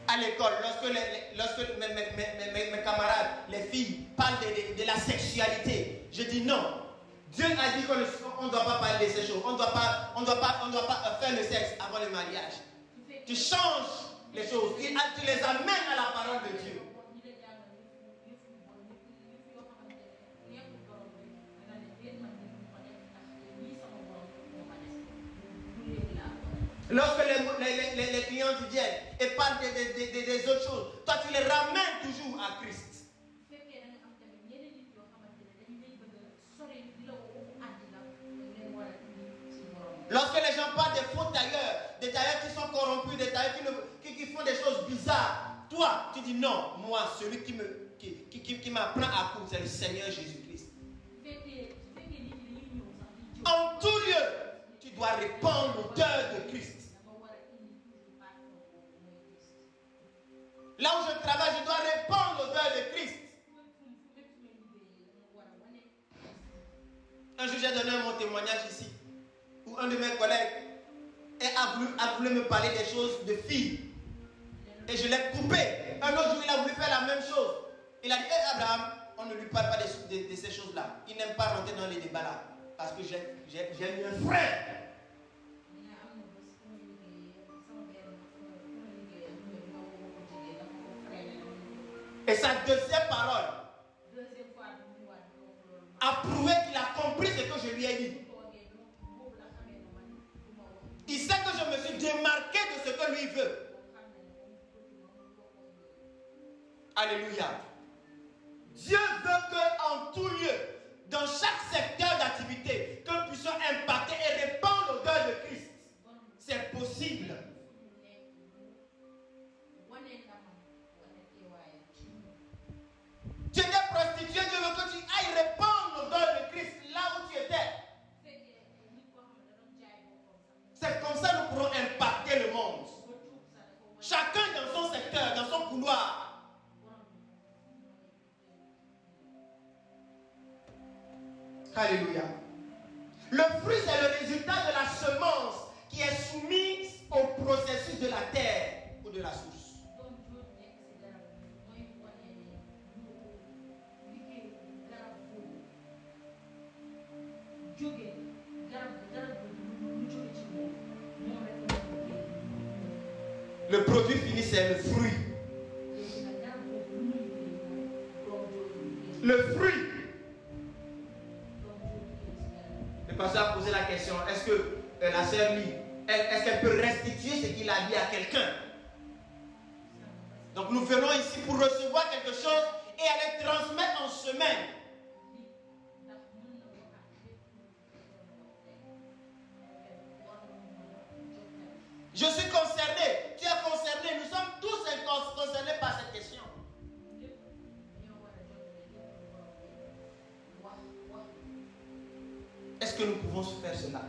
À l'école, lorsque mes camarades, les filles, parlent de la sexualité, je dis non. Dieu a dit qu'on ne doit pas parler de ces choses. On ne doit pas faire le sexe avant le mariage. Tu changes les choses, tu les amènes à la parole de Dieu. Lorsque les clients qui viennent et parlent des autres choses, toi tu les ramènes toujours à Christ. Lorsque les gens parlent des faux tailleurs, des tailleurs qui sont corrompus, des tailleurs qui font des choses bizarres, toi tu dis non, moi celui qui m'apprend à coudre, c'est le Seigneur Jésus-Christ. En tout lieu, tu dois répandre l'odeur de Christ. Là où je travaille, je dois répandre l'odeur de Christ. Un jour, j'ai donné mon témoignage ici, où un de mes collègues a voulu me parler des choses de filles. Et je l'ai coupé. Un autre jour, il a voulu faire la même chose. Il a dit, hey, Abraham, on ne lui parle pas de ces choses-là. Il n'aime pas rentrer dans les débats là. Parce que j'ai un frère. Et sa deuxième parole a prouvé qu'il a compris ce que je lui ai dit. Il sait que je me suis démarqué de ce que lui veut. Alléluia. Dieu veut qu'en tout lieu, dans chaque secteur d'activité, que nous puissions impacter et répandre l'odeur de Christ. C'est possible. Tu étais prostituée, Dieu veut que tu ailles répandre l'odeur de Christ là où tu étais. C'est comme ça que nous pourrons impacter le monde. Chacun dans son secteur, dans son couloir. Alléluia. Le fruit, c'est le résultat de la semence qui est soumise au processus de la terre ou de la source. Le produit fini, c'est le fruit. Le fruit. Le pasteur a posé la question, est-ce que la sœur lit, est-ce qu'elle peut restituer ce qu'il a dit à quelqu'un? Donc nous venons ici pour recevoir quelque chose et aller transmettre en semaine. Je suis concerné, tu es concerné, nous sommes tous concernés par cette question. Est-ce que nous pouvons faire cela?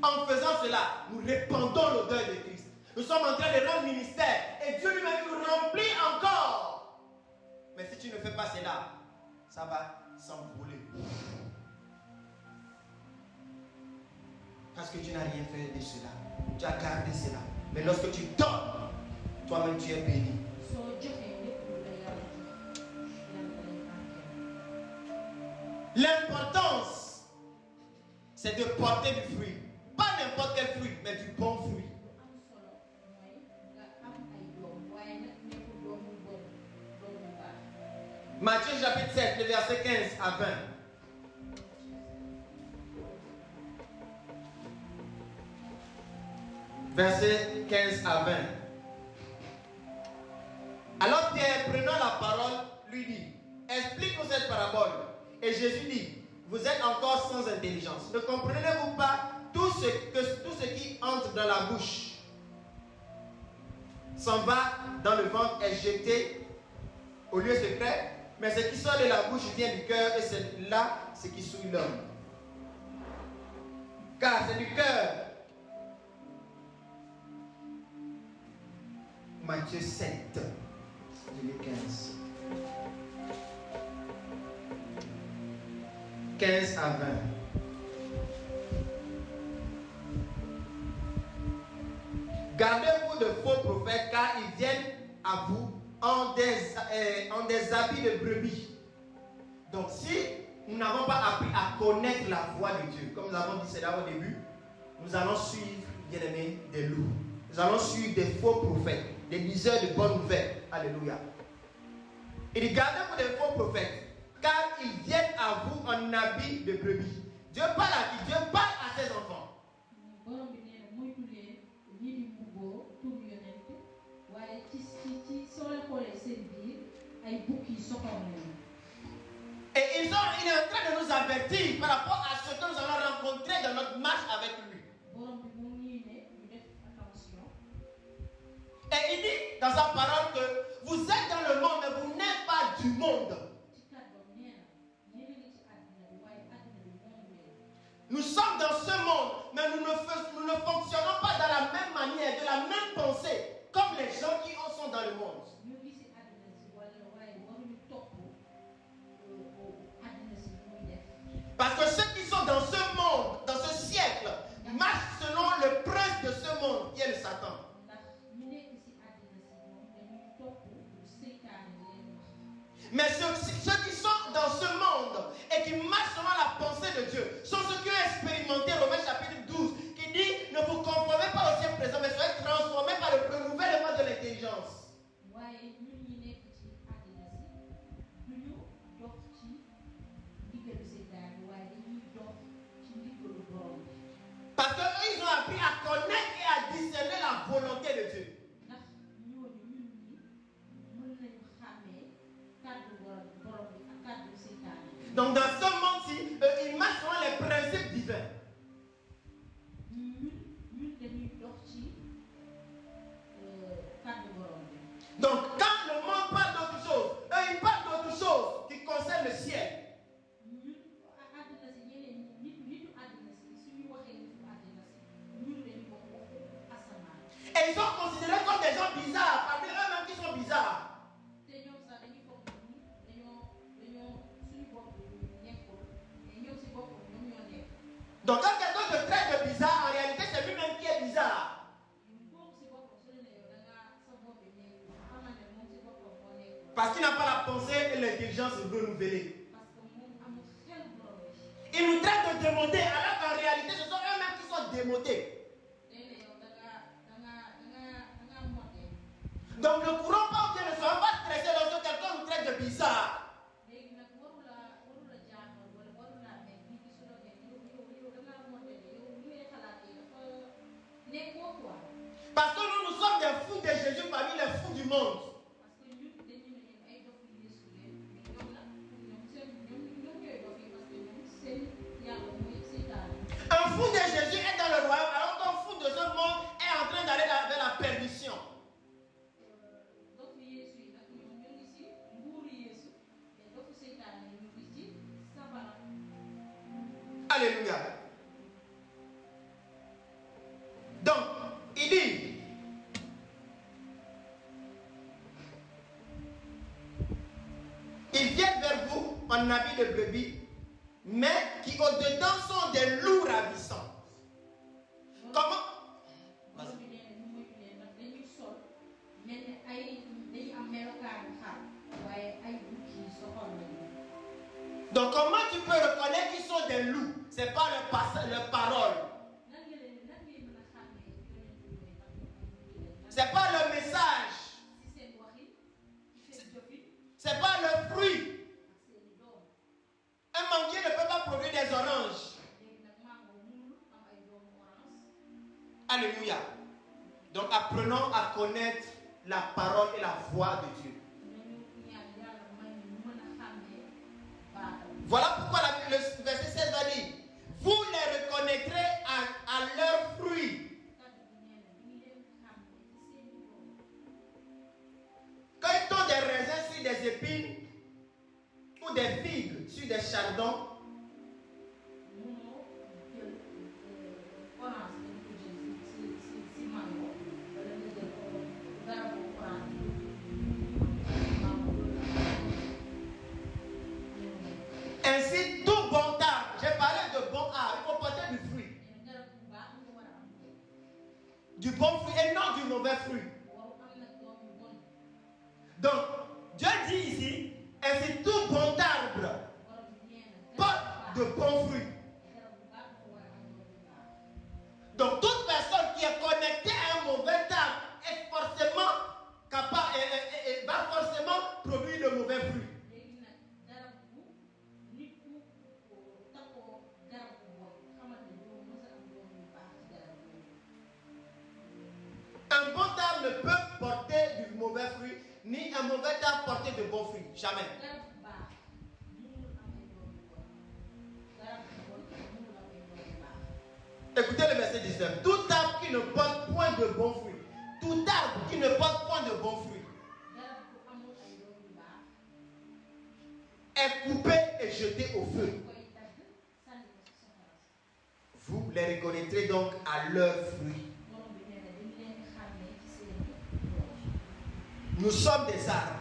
En faisant cela, nous répandons l'odeur de Christ. Nous sommes en train de rendre ministère et Dieu lui-même nous remplit encore. Mais si tu ne fais pas cela, ça va s'envoler. Parce que tu n'as rien fait de cela. Tu as gardé cela. Mais lorsque tu donnes, toi-même tu es béni. L'importance, c'est de porter du fruit. Pas n'importe quel fruit, mais du bon fruit. Matthieu chapitre 7, le verset 15 à 20. Verset 15 à 20. Alors Pierre, prenant la parole, lui dit, explique-nous cette parabole. Et Jésus dit, vous êtes encore sans intelligence. Ne comprenez-vous pas tout ce qui entre dans la bouche s'en va dans le ventre, est jeté au lieu secret, mais ce qui sort de la bouche vient du cœur et c'est là ce qui souille l'homme. Car c'est du cœur. Matthieu 7, verset 15. 15 à 20. Gardez-vous de faux prophètes car ils viennent à vous en des habits de brebis. Donc si nous n'avons pas appris à connaître la voix de Dieu, comme nous avons dit cela au début, nous allons suivre, bien aimés, des loups. Nous allons suivre des faux prophètes, des diseurs de bonnes nouvelles. Alléluia. Il dit, gardez-vous des faux prophètes, car ils viennent à vous en habit de brebis. Dieu parle à qui? Dieu parle à ses enfants. Et il est en train de nous avertir par rapport à ce que nous allons rencontrer dans notre marche avec lui. Et il dit dans sa parole que vous êtes dans le monde, mais vous n'êtes pas du monde. Nous sommes dans ce monde, mais nous ne fonctionnons pas dans la même manière, de la même pensée, comme les gens qui sont dans le monde. Parce que ceux qui sont dans ce monde, dans ce siècle, marchent selon le prince de ce monde, qui est le Satan. Mais ceux qui sont dans ce monde et qui marchent selon la pensée de Dieu sont ceux qui ont expérimenté Romains chapitre 12 qui dit ne vous conformez pas au siècle présent mais soyez transformés par le renouvellement de l'intelligence. Parce qu'eux ils ont appris à connaître et à discerner la volonté de Dieu. Donc dans ce monde-ci, ils marchent selon les principes divins. Donc quand le monde parle d'autre chose, eux ils parlent d'autre chose qui concerne le ciel. Et ils sont considérés comme des gens bizarres, parmi eux-mêmes qui sont bizarres. Donc quand quelqu'un te traite de bizarre, en réalité c'est lui-même qui est bizarre. Parce qu'il n'a pas la pensée et l'intelligence renouvelée. Il nous traite de démodés, alors qu'en réalité ce sont eux-mêmes qui sont démodés. Donc ne courons pas ou bien ne soyons pas stressés lorsque quelqu'un nous traite de bizarre. Parce que nous sommes des fous de Jésus parmi les fous du monde. Un fou de Jésus est dans le royaume alors qu'un fou de ce monde est en train d'aller vers la perdition. Alléluia. Donc, il dit, ils viennent vers vous en habit de brebis, mais qui au-dedans sont des loups ravissants. Comment? Donc comment tu peux reconnaître qu'ils sont des loups? C'est pas leur parole. C'est pas leur message. C'est pas leur fruit. Un manguier ne peut pas produire des oranges. Alléluia. Donc apprenons à connaître la parole et la voix de Dieu. Voilà pourquoi le verset 16 va dire, vous les reconnaîtrez à leurs fruits. Quand ils ont des raisins sur des épines ou des figues sur des chardons, ainsi tout bon arbre, j'ai parlé de bon arbre, il faut porter du fruit. Du bon fruit et non du mauvais fruit. Donc, Dieu dit ici, ainsi tout bon arbre porte de bons fruits. Donc, toute personne qui est connectée à un mauvais arbre est forcément capable, va forcément produire de mauvais fruits. Un bon arbre ne peut porter du mauvais fruit, ni un mauvais arbre porter de bons fruits. Jamais. Écoutez le verset 19. Tout arbre qui ne porte point de bons fruits, tout arbre qui ne porte point de bons fruits, est coupé et jeté au feu. Vous les reconnaîtrez donc à leurs fruits. Nous sommes des arbres.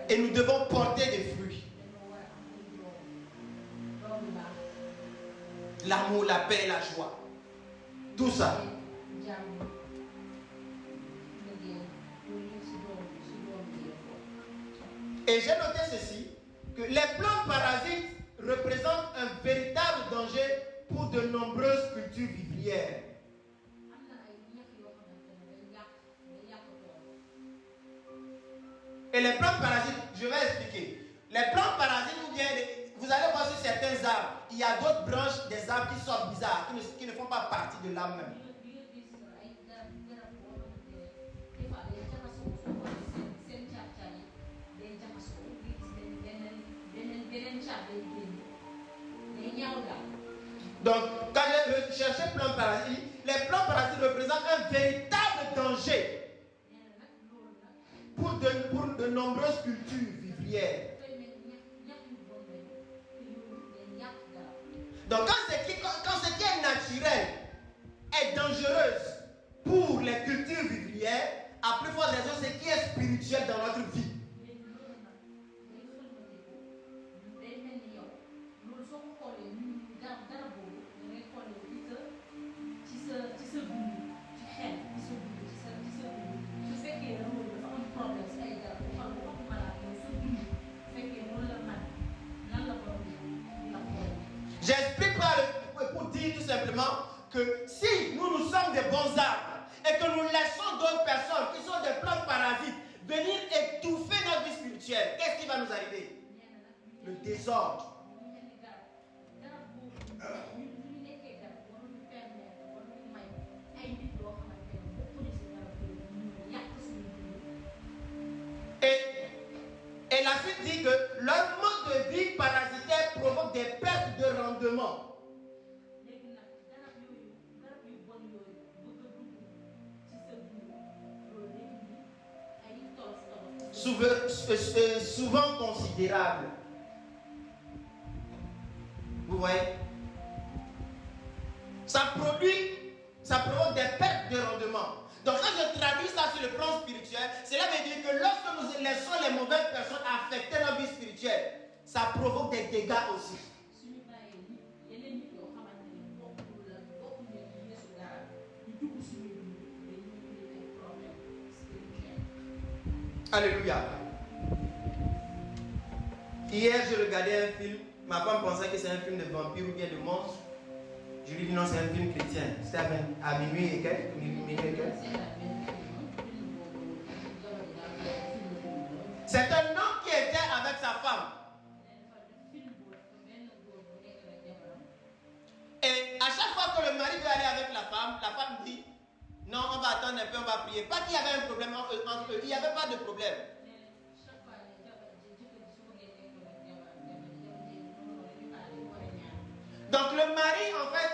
Et nous devons porter des fruits. L'amour, la paix, la joie. Tout ça. Et j'ai noté ceci, que les plantes parasites représentent un véritable danger pour de nombreuses cultures vivrières. Et les plantes parasites, je vais expliquer. Les plantes parasites, ou bien, vous allez voir sur certains arbres, il y a d'autres branches des arbres qui sont bizarres, qui ne font pas partie de l'arbre même. Donc, quand je cherchais plantes parasites, les plantes parasites représentent un véritable danger pour de nombreuses cultures vivrières. Donc, quand ce qui est naturel est dangereuse pour les cultures vivrières, à plus forte raison, ce qui est spirituel dans notre vie. J'explique pour dire tout simplement que si nous sommes des bons arbres et que nous laissons d'autres personnes qui sont des plantes parasites venir étouffer notre vie spirituelle, qu'est-ce qui va nous arriver? Le désordre. Et la suite dit que leur mode de vie parasitaire provoque des pertes de rendement. Souvent considérables. Vous voyez? Ça provoque des pertes de rendement. Donc quand je traduis ça sur le plan spirituel, cela veut dire que lorsque nous laissons les mauvaises personnes affecter notre vie spirituelle, ça provoque des dégâts aussi. Alléluia. Hier, je regardais un film. Ma femme pensait que c'est un film de vampire ou bien de monstre. Je lui dis non, c'est un film chrétien. C'était à minuit et quelques. C'est un homme qui était avec sa femme. Et à chaque fois que le mari veut aller avec la femme dit non, on va attendre un peu, on va prier. Pas qu'il y avait un problème entre eux, il n'y avait pas de problème. Donc le mari, en fait,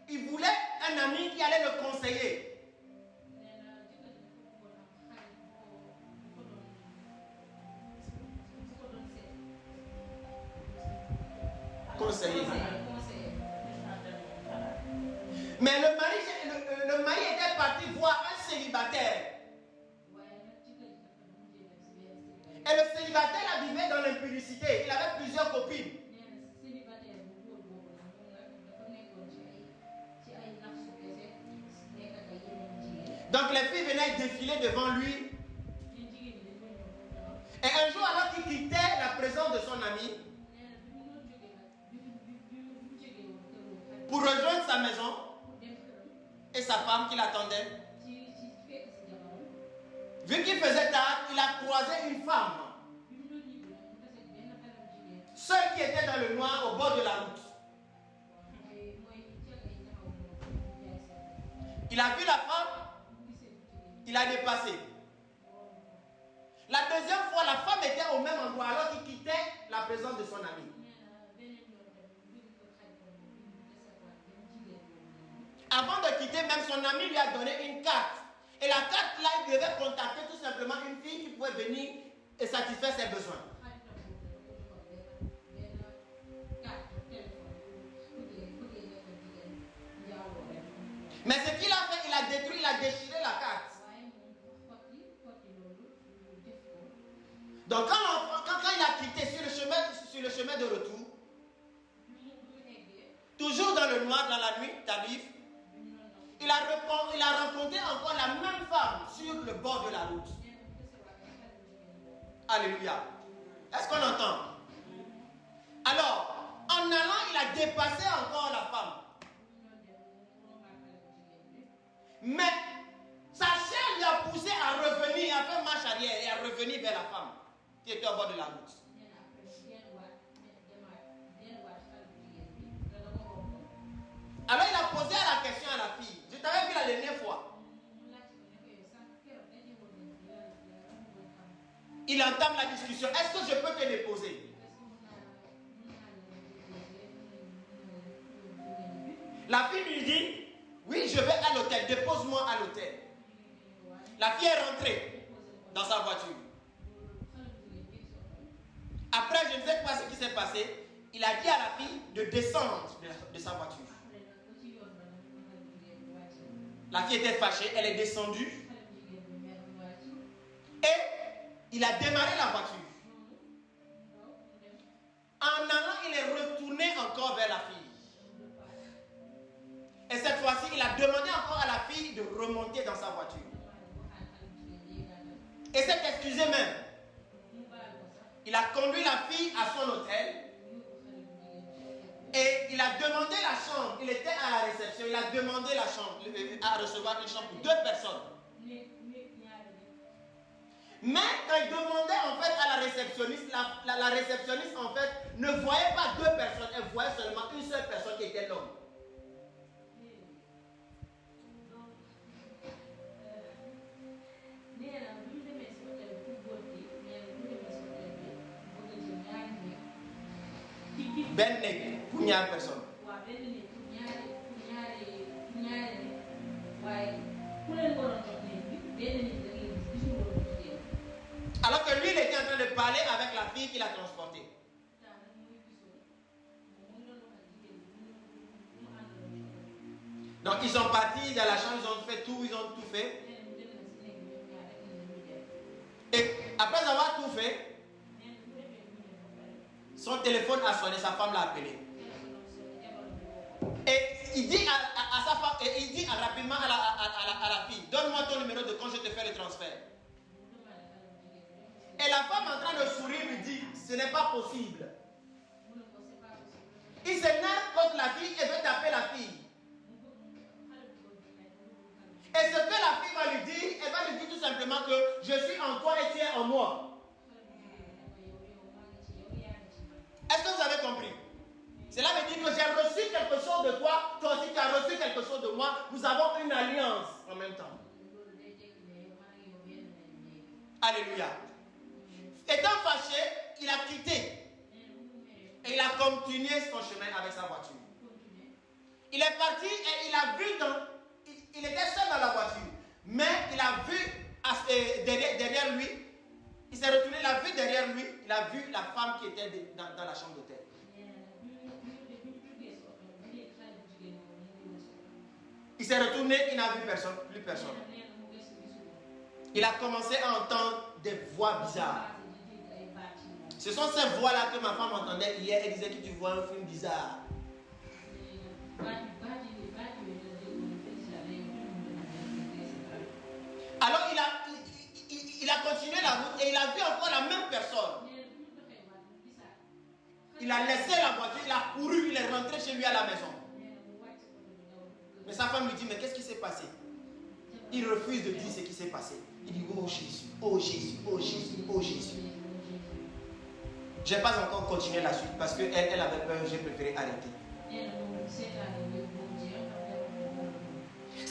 il voulait un ami qui allait le conseiller. Mais le mari était parti voir un célibataire. Et le célibataire là, vivait dans l'impudicité. Il avait plusieurs copines. Donc les filles venaient défiler devant lui. Et un jour, alors qu'il quittait la présence de son ami pour rejoindre sa maison et sa femme qui l'attendait, vu qu'il faisait tard, il a croisé une femme seule qui était dans le noir au bord de la route. Il a vu la femme Il a dépassé. La deuxième fois, la femme était au même endroit alors qu'il quittait la présence de son ami. Avant de quitter, même son ami lui a donné une carte. Et la carte là, il devait contacter tout simplement une fille qui pouvait venir et satisfaire ses besoins. Mais ce qu'il a fait, il a détruit, il a déchiré la carte. Donc quand il a quitté sur le chemin de retour, toujours dans le noir, dans la nuit, tardif, il a rencontré encore la même femme sur le bord de la route. Alléluia. Est-ce qu'on entend? Alors, en allant, il a dépassé encore la femme. Mais sa chair lui a poussé à revenir, à faire marche arrière et à revenir vers la femme qui était au bord de la route. Alors il a posé la question à la fille. Je t'avais vu la dernière fois. Il entame la discussion. Est-ce que je peux te déposer? La fille lui dit, oui, je vais à l'hôtel, dépose-moi à l'hôtel. La fille est rentrée dans sa voiture. Après, je ne sais pas ce qui s'est passé. Il a dit à la fille de descendre de sa voiture. La fille était fâchée, elle est descendue. Et il a démarré la voiture. En allant, il est retourné encore vers la fille. Et cette fois-ci, il a demandé encore à la fille de remonter dans sa voiture. Et s'est excusé même. Il a conduit la fille à son hôtel. Et il a demandé la chambre. Il était à la réception. Il a demandé la chambre, à recevoir une chambre pour 2 personnes. Mais quand il demandait en fait à la réceptionniste, la réceptionniste en fait ne voyait pas 2 personnes. Elle voyait seulement une seule personne qui était l'homme. Ben nekk pour ñaar personne. Alors que lui, il était en train de parler avec la fille qu'il a transportée. Donc ils sont partis dans la chambre, ils ont fait tout, ils ont tout fait. Et après avoir tout fait, son téléphone a sonné, sa femme l'a appelé. Et il dit à sa femme, et il dit rapidement à la fille, donne-moi ton numéro de compte, je te fais le transfert. Et la femme en train de sourire lui dit, ce n'est pas possible. Il s'énerve contre la fille et veut taper la fille. Et ce que la fille va lui dire, elle va lui dire tout simplement que je suis en toi et tu es en moi. Est-ce que vous avez compris? Cela veut dire que j'ai reçu quelque chose de toi, toi aussi tu as reçu quelque chose de moi, nous avons une alliance en même temps. Alléluia. Étant fâché, il a quitté et il a continué son chemin avec sa voiture. Il est parti et il a vu il était seul dans la voiture, mais il a vu derrière lui. Il s'est retourné, il a vu derrière lui, il a vu la femme qui était dans la chambre d'hôtel. Il s'est retourné, il n'a vu personne, plus personne. Il a commencé à entendre des voix bizarres. Ce sont ces voix-là que ma femme entendait hier. Elle disait que tu vois un film bizarre. Alors il a continué la route et il a vu encore la même personne. Il a laissé la voiture, il a couru, il est rentré chez lui à la maison. Mais sa femme lui dit, mais qu'est-ce qui s'est passé? Il refuse de dire ce qui s'est passé. Il dit, oh Jésus, oh Jésus, oh Jésus, oh Jésus. Je n'ai pas encore continué la suite parce qu'elle avait peur, j'ai préféré arrêter.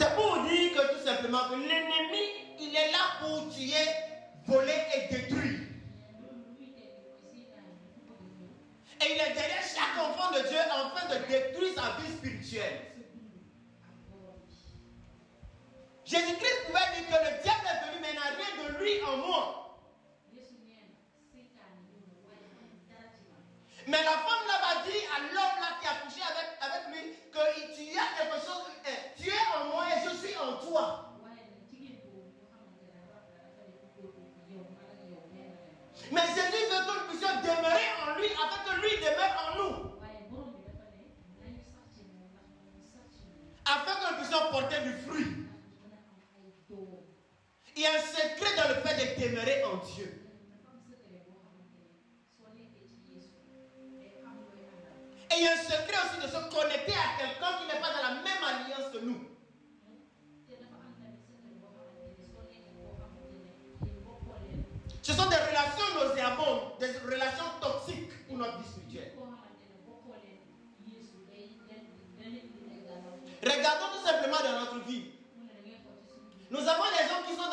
C'est pour vous dire que tout simplement que l'ennemi, il est là pour tuer, voler et détruire. Et il est derrière chaque enfant de Dieu afin de détruire sa vie spirituelle. Jésus-Christ pouvait dire que le diable est venu, mais il n'a rien de lui en moi. Mais la femme là va dire à l'homme là qui a couché avec lui que tu as quelque chose, tu es en moi et je suis en toi. Mais Jésus veut que nous puissions demeurer en lui afin que lui demeure en nous. Afin que nous puissions porter du fruit. Il y a un secret dans le fait de demeurer en Dieu. Et il y a un secret aussi de se connecter à quelqu'un qui n'est pas dans la même alliance que nous. Ce sont des relations nauséabondes, des relations toxiques pour notre vie spirituelle. Regardons tout simplement dans notre vie. Nous avons des gens qui sont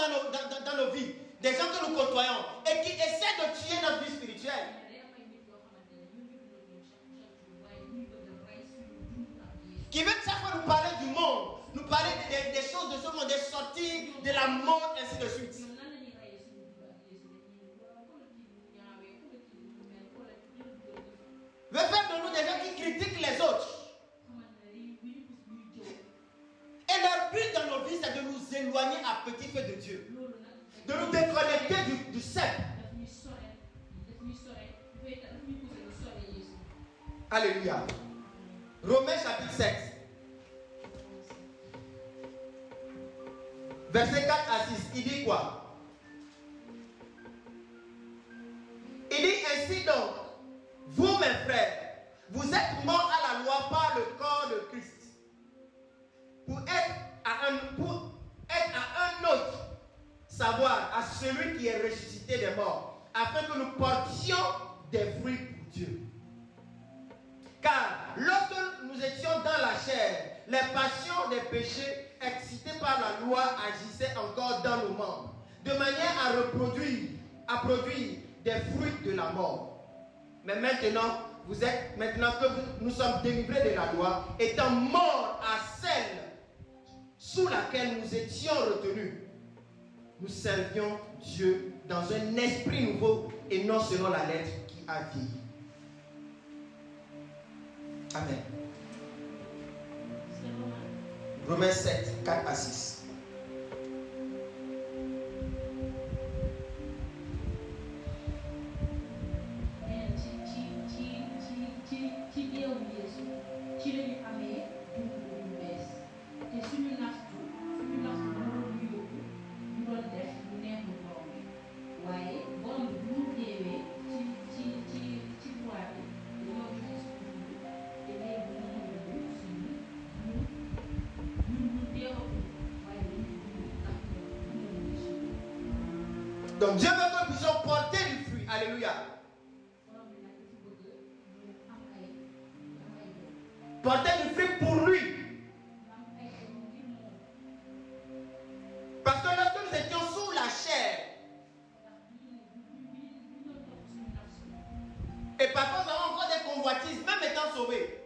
dans nos vies, des gens que nous côtoyons et qui essaient de tuer notre vie spirituelle. Qui veulent chaque fois nous parler du monde, nous parler des choses de ce monde, des sorties, de la mode, ainsi de suite. Veut faire de nous des gens qui critiquent les autres. Et leur but dans nos vies, c'est de nous éloigner à petit feu de Dieu. De nous déconnecter du cercle. Alléluia. Romains chapitre 7. Verset 4 à 6. Il dit quoi? Il dit ainsi donc, vous mes frères, vous êtes morts à la loi par le corps de Christ. Pour être à un autre, savoir à celui qui est ressuscité des morts, afin que nous portions des fruits pour Dieu. Car lorsque nous étions dans la chair, les passions des péchés excités par la loi agissaient encore dans nos membres, de manière à produire des fruits de la mort. Mais maintenant, que nous sommes délivrés de la loi, étant morts à celle sous laquelle nous étions retenus, nous servions Dieu dans un esprit nouveau et non selon la lettre qui a vieilli. Amen. Romains 7, 4 à 6. Donc Dieu veut que nous puissions porter du fruit. Alléluia. Porter du fruit pour lui. Parce que lorsque nous étions sous la chair, et parfois nous avons encore des convoitises, même étant sauvés,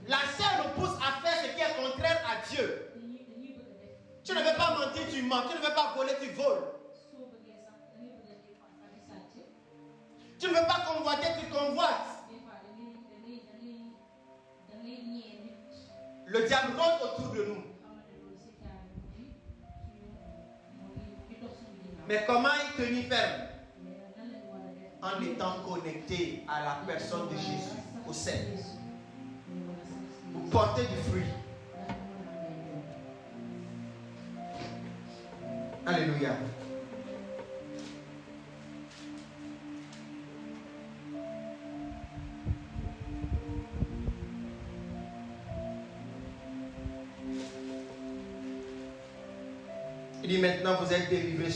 la chair nous pousse à faire ce qui est contraire à Dieu. Tu ne veux pas mentir, tu mens. Tu ne veux pas voler, tu voles. Tu ne veux pas convoiter, tu convoites. Le diable rôde autour de nous. Mais comment y tenir ferme? En étant connecté à la personne de Jésus, au sein. Pour porter du fruit. Alléluia. Il dit maintenant vous êtes délivrés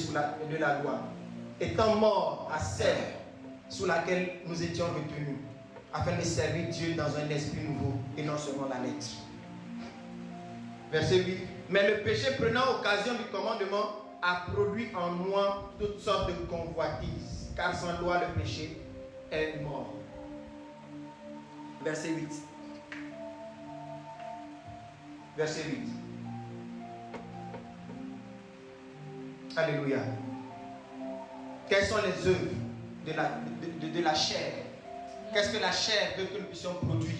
de la loi, étant morts à celle sous laquelle nous étions retenus, afin de servir Dieu dans un esprit nouveau et non seulement la lettre. Verset 8. Mais le péché prenant occasion du commandement a produit en moi toutes sortes de convoitises, car sans loi le péché est mort. Verset 8. Verset 8. Alléluia. Quelles sont les œuvres de la chair? Qu'est-ce que la chair veut que nous puissions produire?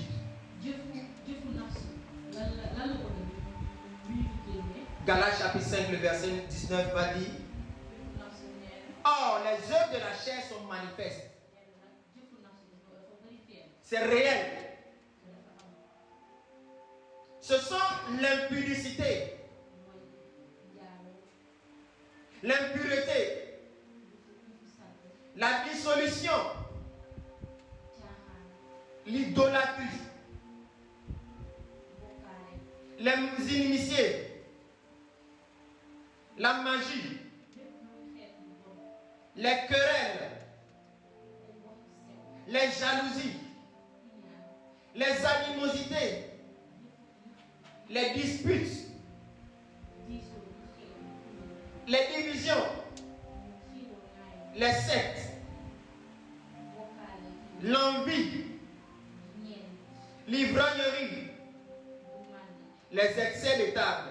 Galates chapitre 5, le verset 19 va dire: or, les œuvres de la chair sont manifestes. C'est réel. Ce sont l'impudicité, l'impureté, la dissolution, l'idolâtrie, les inimitiés, la magie, les querelles, les jalousies, les animosités, les disputes, les divisions, les sectes, l'envie, l'ivrognerie, les excès de table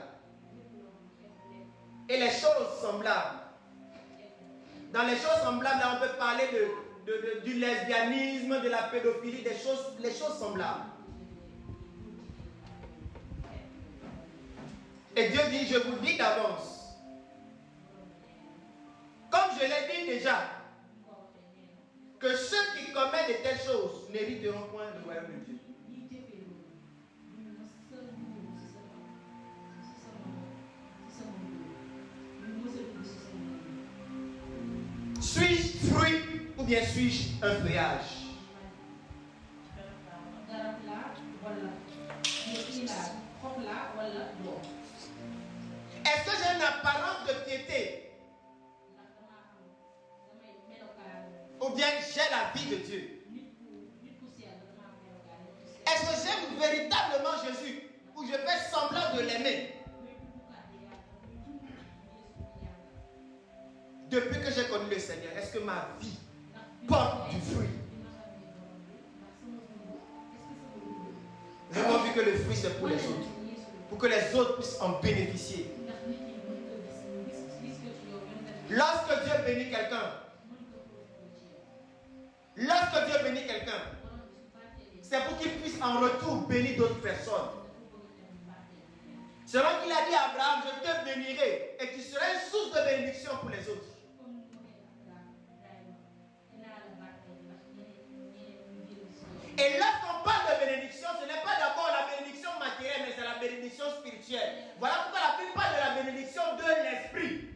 et les choses semblables. Dans les choses semblables, là, on peut parler du lesbianisme, de la pédophilie, les choses semblables. Et Dieu dit, je vous dis d'avance, comme je l'ai dit déjà, que ceux qui commettent de telles choses n'hériteront point le royaume de Dieu. Suis-je fruit ou bien suis-je un feuillage? Est-ce que j'ai une apparence de piété? Ou bien j'ai la vie de Dieu? Est-ce que j'aime véritablement Jésus? Ou je fais semblant de l'aimer? Depuis que j'ai connu le Seigneur, est-ce que ma vie porte du fruit? Nous avons vu que le fruit c'est pour les autres, pour que les autres puissent en bénéficier. Lorsque Dieu bénit quelqu'un, c'est pour qu'il puisse en retour bénir d'autres personnes. Selon qu'il a dit à Abraham, je te bénirai et tu seras une source de bénédiction pour les autres. Et lorsqu'on parle de bénédiction, ce n'est pas d'abord la bénédiction matérielle, mais c'est la bénédiction spirituelle. Voilà pourquoi la plupart de la bénédiction de l'esprit.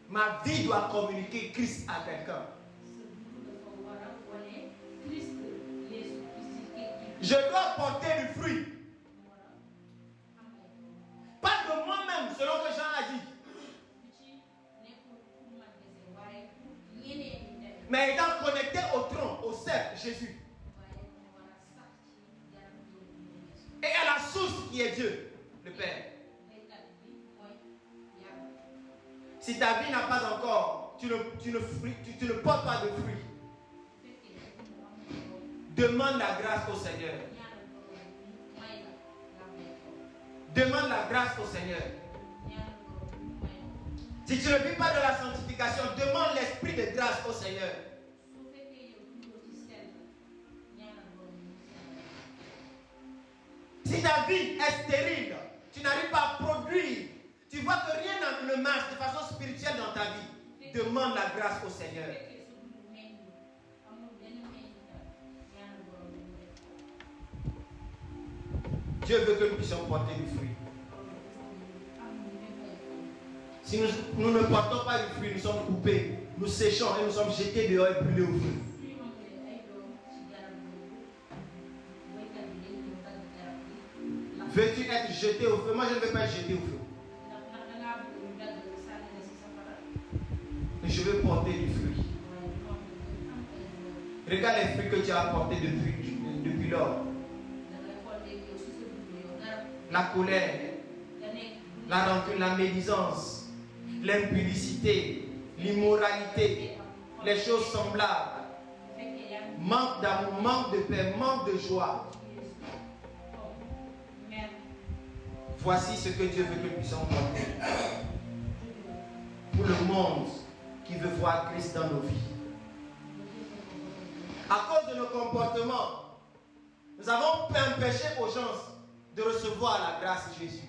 Ma vie doit communiquer Christ à quelqu'un. Je dois porter du fruit. Pas de moi-même, selon que Jean a dit. Mais étant connecté au tronc, au cercle, Jésus. Et à la source qui est Dieu, le Père. Si ta vie n'a pas encore, tu ne portes pas de fruits. Demande la grâce au Seigneur. Demande la grâce au Seigneur. Si tu ne vis pas de la sanctification, demande l'esprit de grâce au Seigneur. Si ta vie est stérile, tu n'arrives pas à produire, tu vois que rien ne marche de façon spirituelle dans ta vie, demande la grâce au Seigneur. Dieu veut que nous puissions porter du fruit. Si nous ne portons pas du fruit, nous sommes coupés, nous séchons et nous sommes jetés dehors et brûlés au feu. Veux-tu être jeté au feu? Moi, je ne veux pas être jeté au feu. Mais je veux porter du fruit. Regarde les fruits que tu as apportés depuis lors. La colère, la rancune, la médisance, l'impudicité, l'immoralité, les choses semblables, manque d'amour, manque de paix, manque de joie. Voici ce que Dieu veut que nous puissions porter pour le monde qui veut voir Christ dans nos vies. À cause de nos comportements, nous avons empêché aux gens de recevoir la grâce de Jésus.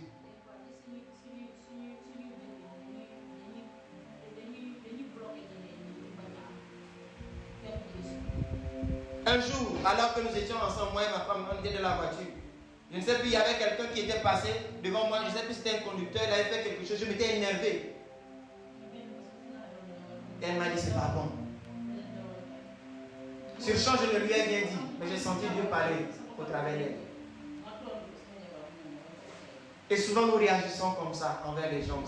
Un jour, alors que nous étions ensemble, moi et ma femme, on était dans la voiture. Je ne sais plus, il y avait quelqu'un qui était passé devant moi, je ne sais plus si c'était un conducteur, il avait fait quelque chose, je m'étais énervé. Et elle m'a dit, c'est pas bon. Sur le champ, je ne lui ai rien dit, mais j'ai senti Dieu parler au travers d'elle. Et souvent, nous réagissons comme ça envers les gens.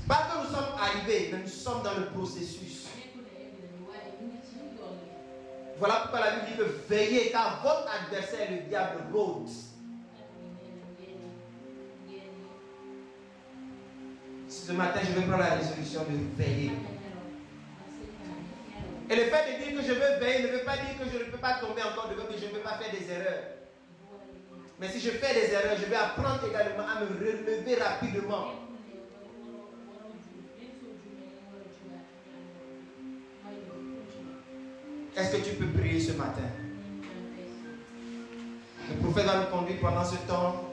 Pas que nous sommes arrivés, mais nous sommes dans le processus. Voilà pourquoi la Bible dit que veillez, car votre adversaire, le diable, rôde. Ce matin, je vais prendre la résolution de veiller. Et le fait de dire que je veux veiller ne veut pas dire que je ne peux pas tomber encore devant, que je ne peux pas faire des erreurs. Mais si je fais des erreurs, je vais apprendre également à me relever rapidement. Est-ce que tu peux prier ce matin? Le prophète va nous conduire pendant ce temps.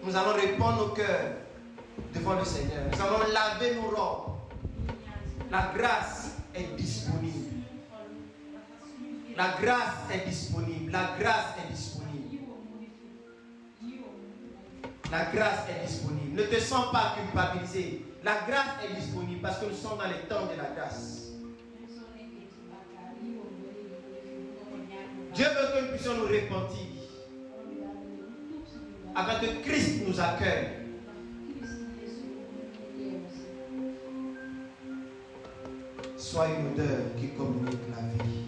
Nous allons répandre nos cœurs devant le Seigneur. Nous allons laver nos robes. La grâce est disponible. La grâce est disponible. La grâce est disponible. La grâce est disponible. Ne te sens pas culpabilisé. La grâce est disponible parce que nous sommes dans les temps de la grâce. Dieu veut que nous puissions nous repentir afin que Christ nous accueille. Sois une odeur qui communique la vie.